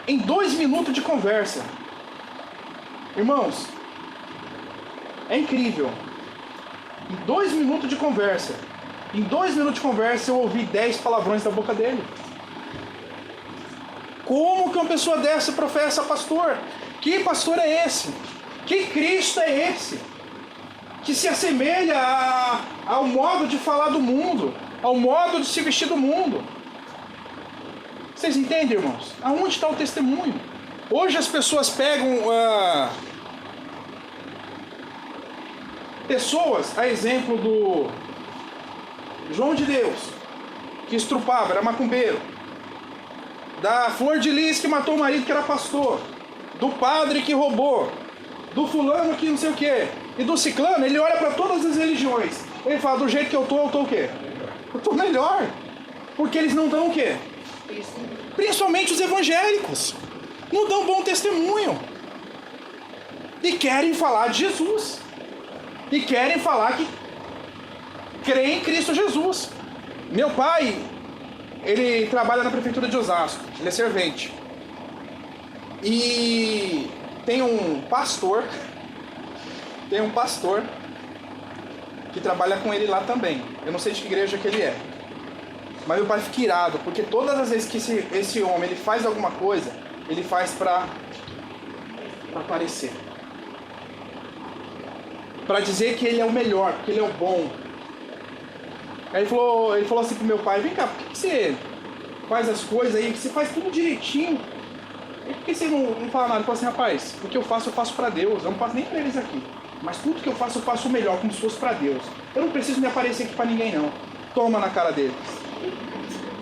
Speaker 1: em 2 minutos de conversa. Irmãos, é incrível. Em 2 minutos de conversa, eu ouvi 10 palavrões da boca dele. Como que uma pessoa dessa professa pastor? Que pastor é esse? Que Cristo é esse? Que se assemelha ao modo de falar do mundo, ao modo de se vestir do mundo. Vocês entendem, irmãos? Aonde está o testemunho? Hoje as pessoas pegam pessoas, a exemplo do João de Deus, que estrupava, era macumbeiro, da Flor de Lis, que matou o marido, que era pastor, do padre que roubou, do fulano que não sei o quê, e do ciclano. Ele olha para todas as religiões, ele fala: do jeito que eu tô o quê? Eu tô melhor. Porque eles não dão o quê? Principalmente os evangélicos não dão bom testemunho e querem falar de Jesus e querem falar que creem em Cristo Jesus. Meu pai, ele trabalha na prefeitura de Osasco, ele é servente, e tem um pastor que trabalha com ele lá também. Eu não sei de que igreja que ele é, mas meu pai fica irado, porque todas as vezes que esse homem ele faz alguma coisa, ele faz para aparecer, para dizer que ele é o melhor, que ele é o bom. Aí ele falou assim pro meu pai: vem cá, por que você faz as coisas aí, que você faz tudo direitinho, e por que você não fala nada? Ele falou assim: rapaz, o que eu faço para Deus, eu não faço nem para eles aqui, mas tudo que eu faço o melhor, como se fosse para Deus. Eu não preciso me aparecer aqui para ninguém não. Toma na cara dele.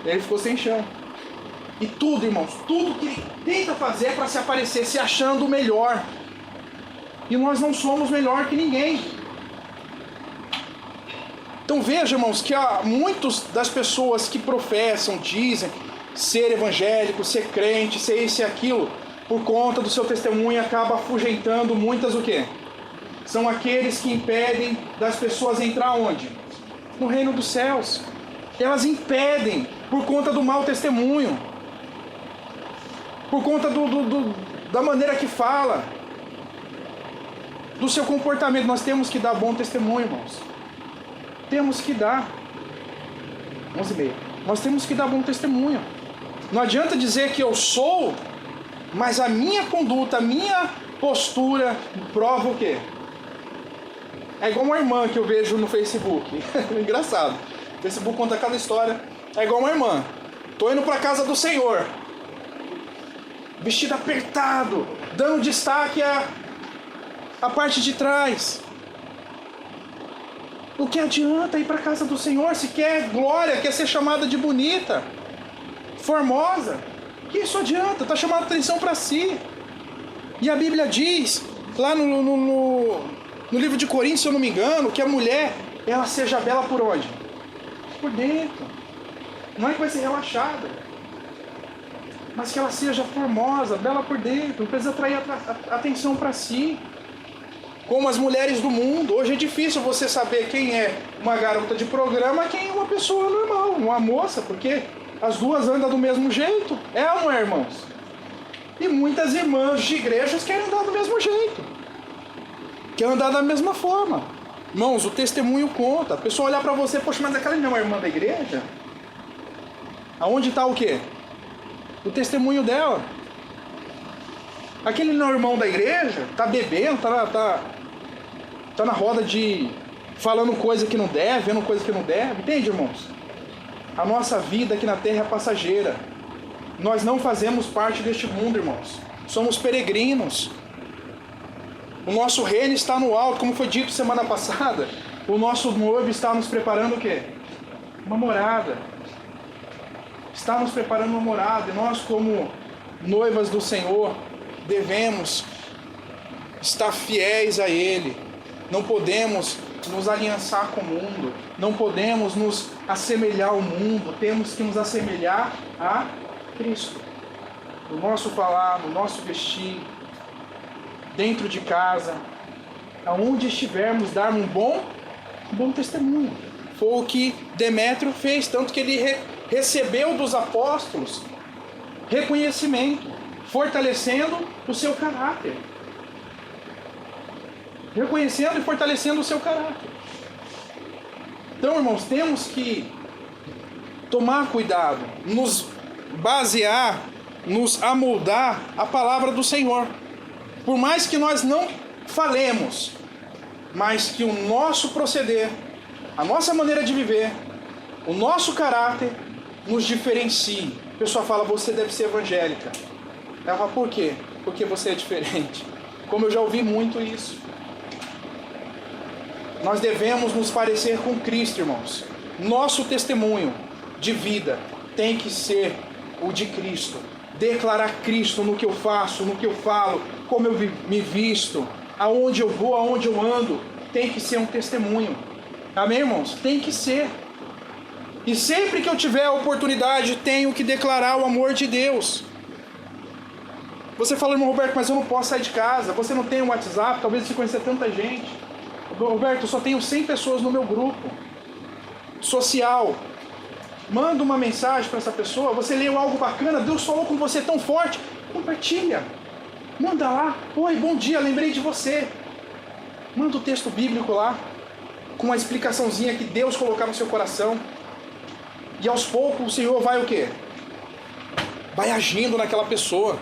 Speaker 1: Ele ficou sem chão. E tudo, irmãos, tudo que ele tenta fazer é para se aparecer, se achando o melhor. E nós não somos melhor que ninguém. Então veja, irmãos, que há muitas das pessoas que professam, dizem ser evangélico, ser crente, ser isso e aquilo, por conta do seu testemunho, acaba afugentando muitas o quê? São aqueles que impedem das pessoas entrar onde? No reino dos céus. Elas impedem por conta do mau testemunho, por conta da maneira que fala, do seu comportamento. Nós temos que dar bom testemunho, irmãos. Temos que dar. 11h30. Nós temos que dar bom testemunho. Não adianta dizer que eu sou, mas a minha conduta, a minha postura prova o quê? É igual uma irmã que eu vejo no Facebook. Engraçado. O Facebook conta cada história. É igual uma irmã. Tô indo para casa do Senhor, vestido apertado, dando destaque à parte de trás. O que adianta ir para a casa do Senhor se quer glória, quer ser chamada de bonita, formosa? Que isso adianta? Está chamando atenção para si. E a Bíblia diz, lá no livro de Coríntios, se eu não me engano, que a mulher, ela seja bela por onde? Por dentro. Não é que vai ser relaxada, mas que ela seja formosa, bela por dentro. Não precisa atrair atenção para si. Como as mulheres do mundo, hoje é difícil você saber quem é uma garota de programa e quem é uma pessoa normal, uma moça, porque as duas andam do mesmo jeito. É ou não é, irmãos? E muitas irmãs de igrejas querem andar do mesmo jeito, querem andar da mesma forma. Irmãos, o testemunho conta. A pessoa olhar para você: poxa, mas aquela não é uma irmã da igreja? Aonde está o quê? O testemunho dela. Aquele não é irmão da igreja, tá bebendo, tá na roda de falando coisa que não deve, vendo coisa que não deve. Entende, irmãos? A nossa vida aqui na terra é passageira. Nós não fazemos parte deste mundo, irmãos. Somos peregrinos. O nosso reino está no alto, como foi dito semana passada. O nosso noivo está nos preparando o quê? Uma morada. Está nos preparando uma morada. E nós, como noivas do Senhor, devemos estar fiéis a Ele. Não podemos nos aliançar com o mundo. Não podemos nos assemelhar ao mundo. Temos que nos assemelhar a Cristo. No nosso falar, no nosso vestir, dentro de casa, aonde estivermos, dar um bom testemunho. Foi o que Demétrio fez, tanto que ele recebeu dos apóstolos reconhecimento. fortalecendo o seu caráter. Reconhecendo e fortalecendo o seu caráter. Então, irmãos, temos que tomar cuidado, nos basear, nos amoldar a palavra do Senhor. Por mais que nós não falemos, mas que o nosso proceder, a nossa maneira de viver, o nosso caráter nos diferencie. A pessoa fala, você deve ser evangélica. Ela fala, por quê? Porque você é diferente. Como eu já ouvi muito isso. Nós devemos nos parecer com Cristo, irmãos. Nosso testemunho de vida tem que ser o de Cristo. Declarar Cristo no que eu faço, no que eu falo, como eu me visto, aonde eu vou, aonde eu ando. Tem que ser um testemunho. Amém, irmãos? Tem que ser. E sempre que eu tiver a oportunidade, tenho que declarar o amor de Deus. Você fala, irmão Roberto, mas eu não posso sair de casa. Você não tem um WhatsApp, talvez você conheça tanta gente. Roberto, eu só tenho 100 pessoas no meu grupo social. Manda uma mensagem para essa pessoa. Você leu algo bacana, Deus falou com você tão forte. Compartilha. Manda lá. Oi, bom dia, lembrei de você. Manda o texto bíblico lá, com uma explicaçãozinha que Deus colocar no seu coração. E aos poucos o Senhor vai o quê? Vai agindo naquela pessoa.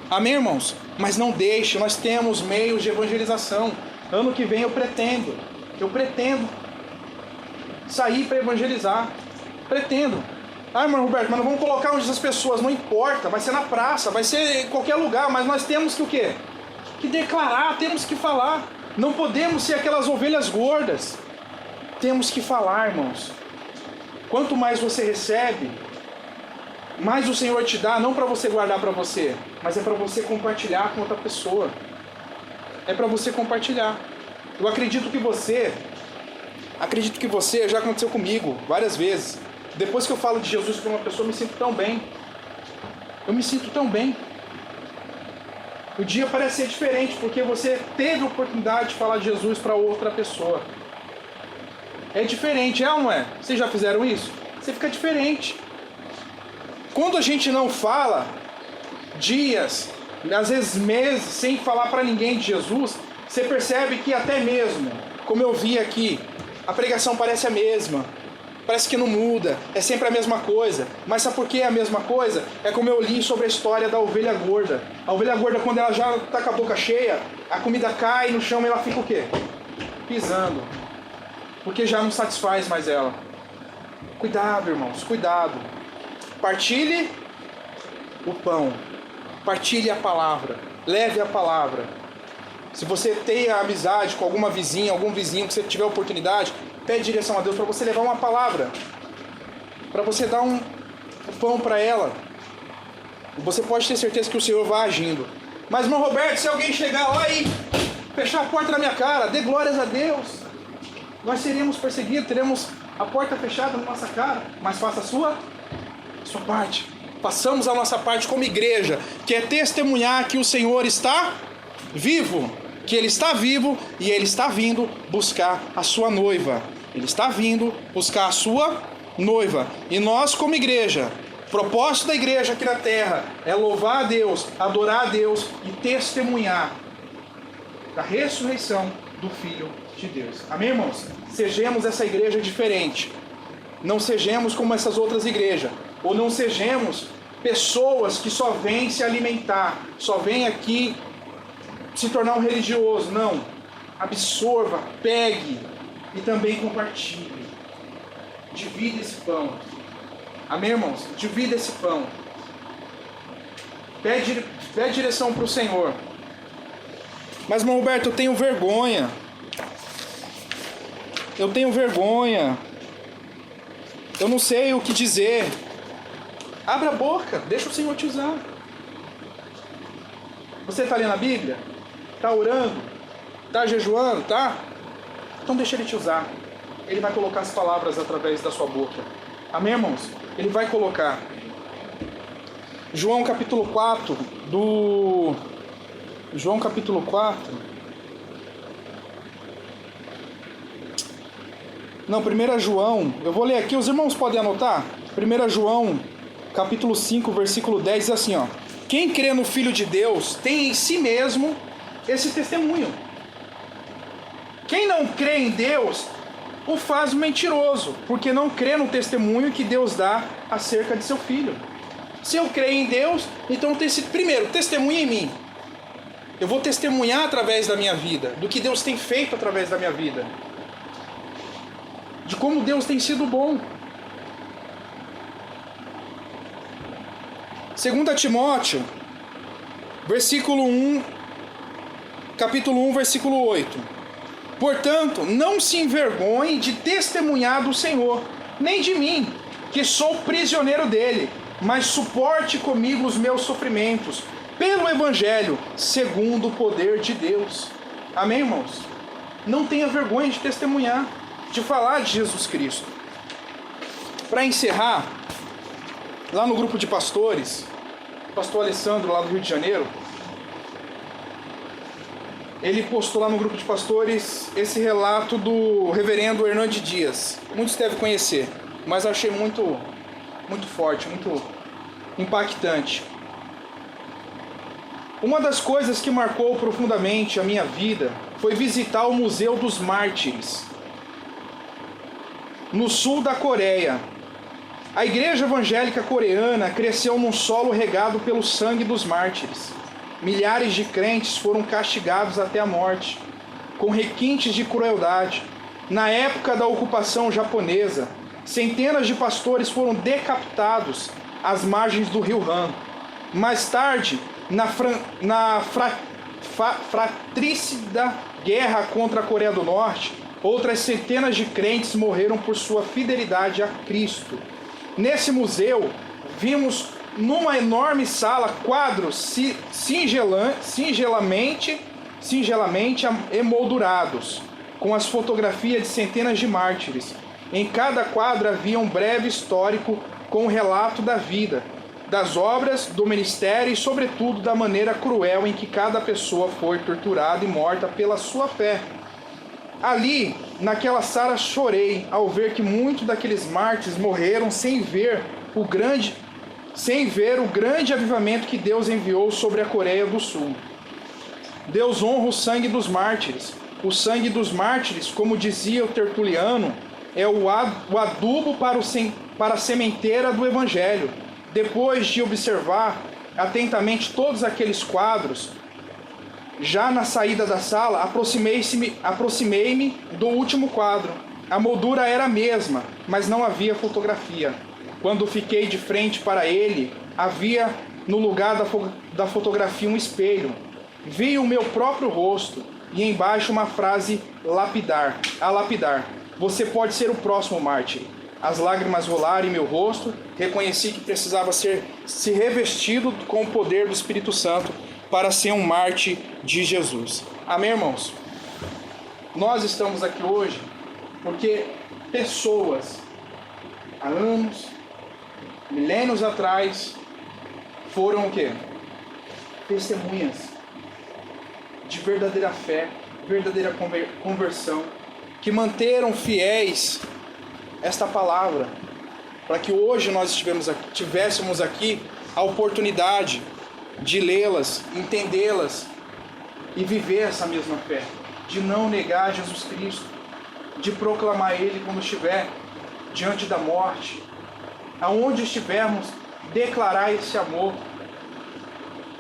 Speaker 1: Amém, irmãos? Mas não deixe, nós temos meios de evangelização. Ano que vem eu pretendo sair para evangelizar. Pretendo. Ah, irmão Roberto, mas não vamos colocar onde essas pessoas, não importa, vai ser na praça, vai ser em qualquer lugar, mas nós temos que o quê? Que declarar, temos que falar. Não podemos ser aquelas ovelhas gordas. Temos que falar, irmãos. Quanto mais você recebe, mais o Senhor te dá, não para você guardar para você, mas é para você compartilhar com outra pessoa. É para você compartilhar. Eu acredito que você, já aconteceu comigo várias vezes. Depois que eu falo de Jesus para uma pessoa, eu me sinto tão bem. Eu me sinto tão bem. O dia parece ser diferente, porque você teve a oportunidade de falar de Jesus para outra pessoa. É diferente, é ou não é? Vocês já fizeram isso? Você fica diferente. Quando a gente não fala, dias, às vezes meses, sem falar para ninguém de Jesus, você percebe que até mesmo, como eu vi aqui, a pregação parece a mesma. Parece que não muda, é sempre a mesma coisa. Mas sabe por que é a mesma coisa? É como eu li sobre a história da ovelha gorda. A ovelha gorda, quando ela já está com a boca cheia, a comida cai no chão e ela fica o quê? Pisando. Porque já não satisfaz mais ela. Cuidado, irmãos, cuidado. Partilhe o pão. Partilhe a palavra. Leve a palavra. Se você tem a amizade com alguma vizinha, algum vizinho que você tiver oportunidade, pede direção a Deus para você levar uma palavra. Para você dar um pão para ela. Você pode ter certeza que o Senhor vai agindo. Mas, irmão Roberto, se alguém chegar lá e fechar a porta na minha cara, dê glórias a Deus. Nós seremos perseguidos, teremos a porta fechada na nossa cara. Mas faça a sua parte. Façamos a nossa parte como igreja, que é testemunhar que o Senhor está vivo. Que Ele está vivo e Ele está vindo buscar a sua noiva. Ele está vindo buscar a sua noiva. E nós, como igreja, o propósito da igreja aqui na terra é louvar a Deus, adorar a Deus e testemunhar da ressurreição do Filho de Deus. Amém, irmãos? Sejamos essa igreja diferente. Não sejamos como essas outras igrejas. Ou não sejamos pessoas que só vêm se alimentar, só vêm aqui se tornar um religioso. Não. Absorva, pegue e também compartilhe. Divida esse pão. Amém, irmãos? Divida esse pão. Pede direção para o Senhor. Mas, irmão Roberto, eu tenho vergonha. Eu tenho vergonha. Eu não sei o que dizer. Abra a boca. Deixa o Senhor te usar. Você está lendo a Bíblia? Está orando? Está jejuando? Tá? Então deixa Ele te usar. Ele vai colocar as palavras através da sua boca. Amém, irmãos? Ele vai colocar. João capítulo 4 João capítulo 4. Não, 1 João. Eu vou ler aqui, os irmãos podem anotar? 1 João capítulo 5, versículo 10, diz assim, ó. Quem crê no Filho de Deus tem em si mesmo esse testemunho. Quem não crê em Deus o faz mentiroso, porque não crê no testemunho que Deus dá acerca de seu Filho. Se eu creio em Deus, então primeiro, testemunha em mim. Eu vou testemunhar através da minha vida, do que Deus tem feito através da minha vida, de como Deus tem sido bom. 2 Timóteo, capítulo 1, versículo 8. Portanto, não se envergonhe de testemunhar do Senhor, nem de mim, que sou prisioneiro dele, mas suporte comigo os meus sofrimentos, pelo Evangelho, segundo o poder de Deus. Amém, irmãos? Não tenha vergonha de testemunhar, de falar de Jesus Cristo. Para encerrar, lá no grupo de pastores, o pastor Alessandro, lá do Rio de Janeiro, ele postou lá no grupo de pastores esse relato do reverendo Hernandes Dias. Muitos devem conhecer, mas eu achei muito forte, muito impactante. Uma das coisas que marcou profundamente a minha vida foi visitar o Museu dos Mártires, no sul da Coreia. A igreja evangélica coreana cresceu num solo regado pelo sangue dos mártires. Milhares de crentes foram castigados até a morte, com requintes de crueldade. Na época da ocupação japonesa, centenas de pastores foram decapitados às margens do rio Han. Mais tarde, na fratricida guerra contra a Coreia do Norte, outras centenas de crentes morreram por sua fidelidade a Cristo. Nesse museu, vimos numa enorme sala quadros singelamente emoldurados, com as fotografias de centenas de mártires. Em cada quadro havia um breve histórico com o relato da vida, das obras, do ministério e, sobretudo, da maneira cruel em que cada pessoa foi torturada e morta pela sua fé. Ali, naquela sala, chorei ao ver que muitos daqueles mártires morreram sem ver o grande avivamento que Deus enviou sobre a Coreia do Sul. Deus honra o sangue dos mártires. O sangue dos mártires, como dizia o Tertuliano, é o adubo para a sementeira do Evangelho. Depois de observar atentamente todos aqueles quadros, já na saída da sala, aproximei-me do último quadro. A moldura era a mesma, mas não havia fotografia. Quando fiquei de frente para ele, havia no lugar da fotografia um espelho. Vi o meu próprio rosto e embaixo uma frase lapidar. Você pode ser o próximo mártir. As lágrimas rolaram em meu rosto, reconheci que precisava se revestido com o poder do Espírito Santo para ser um mártir de Jesus. Amém, irmãos? Nós estamos aqui hoje porque pessoas, há anos, milênios atrás, foram o quê? Testemunhas de verdadeira fé, verdadeira conversão, que manteram fiéis esta palavra, para que hoje nós tivéssemos aqui a oportunidade de lê-las, entendê-las e viver essa mesma fé, de não negar Jesus Cristo, de proclamar Ele quando estiver diante da morte, aonde estivermos, declarar esse amor.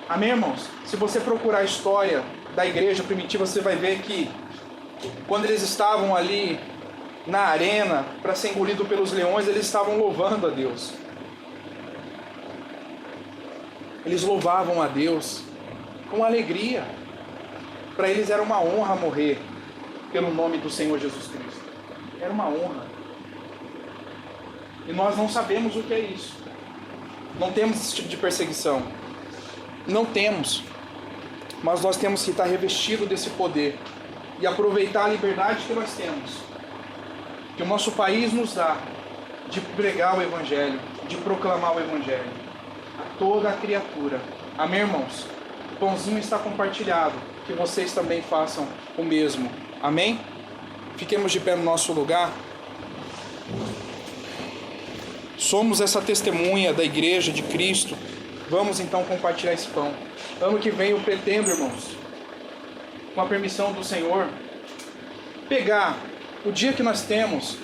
Speaker 1: Amém, irmãos? Se você procurar a história da igreja primitiva, você vai ver que quando eles estavam ali na arena para ser engolido pelos leões, eles estavam louvando a Deus. Eles louvavam a Deus com alegria. Para eles era uma honra morrer pelo nome do Senhor Jesus Cristo. Era uma honra. E nós não sabemos o que é isso. Não temos esse tipo de perseguição. Não temos. Mas nós temos que estar revestidos desse poder e aproveitar a liberdade que nós temos, que o nosso país nos dá, de pregar o Evangelho, de proclamar o Evangelho a toda a criatura. Amém, irmãos? O pãozinho está compartilhado, que vocês também façam o mesmo. Amém? Fiquemos de pé no nosso lugar. Somos essa testemunha da Igreja de Cristo Vamos então compartilhar esse pão. Ano que vem eu pretendo, irmãos, com a permissão do Senhor, pegar o dia que nós temos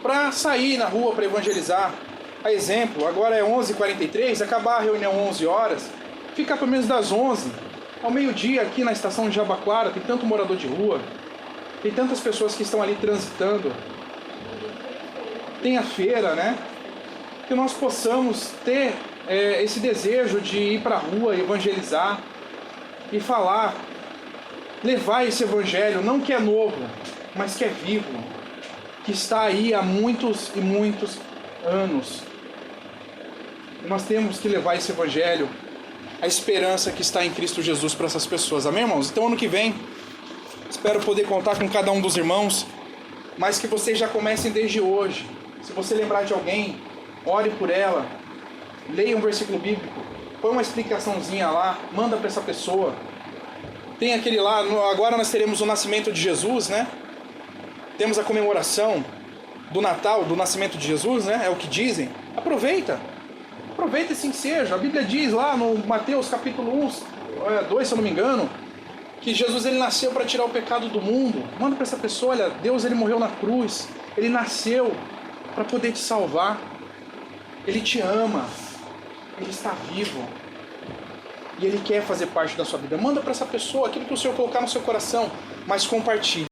Speaker 1: para sair na rua para evangelizar. A exemplo, agora é 11h43, acabar a reunião 11 horas, ficar pelo menos das 11 ao meio-dia aqui na estação de Jabaquara. Tem tanto morador de rua, tem tantas pessoas que estão ali transitando, tem a feira, né? Que nós possamos ter esse desejo de ir para a rua, evangelizar e falar, levar esse evangelho, não que é novo, mas que é vivo, que está aí há muitos e muitos anos. E nós temos que levar esse evangelho, a esperança que está em Cristo Jesus para essas pessoas. Amém, irmãos? Então, ano que vem, espero poder contar com cada um dos irmãos, mas que vocês já comecem desde hoje. Se você lembrar de alguém, ore por ela, leia um versículo bíblico, põe uma explicaçãozinha lá, manda para essa pessoa. Tem aquele lá, agora nós teremos o nascimento de Jesus, né? Temos a comemoração do Natal, do nascimento de Jesus, né? É o que dizem. Aproveita assim que seja. A Bíblia diz lá no Mateus capítulo 2, se eu não me engano, que Jesus ele nasceu para tirar o pecado do mundo. Manda para essa pessoa, olha, Deus ele morreu na cruz, ele nasceu para poder te salvar. Ele te ama, ele está vivo e ele quer fazer parte da sua vida. Manda para essa pessoa aquilo que o Senhor colocar no seu coração, mas compartilhe.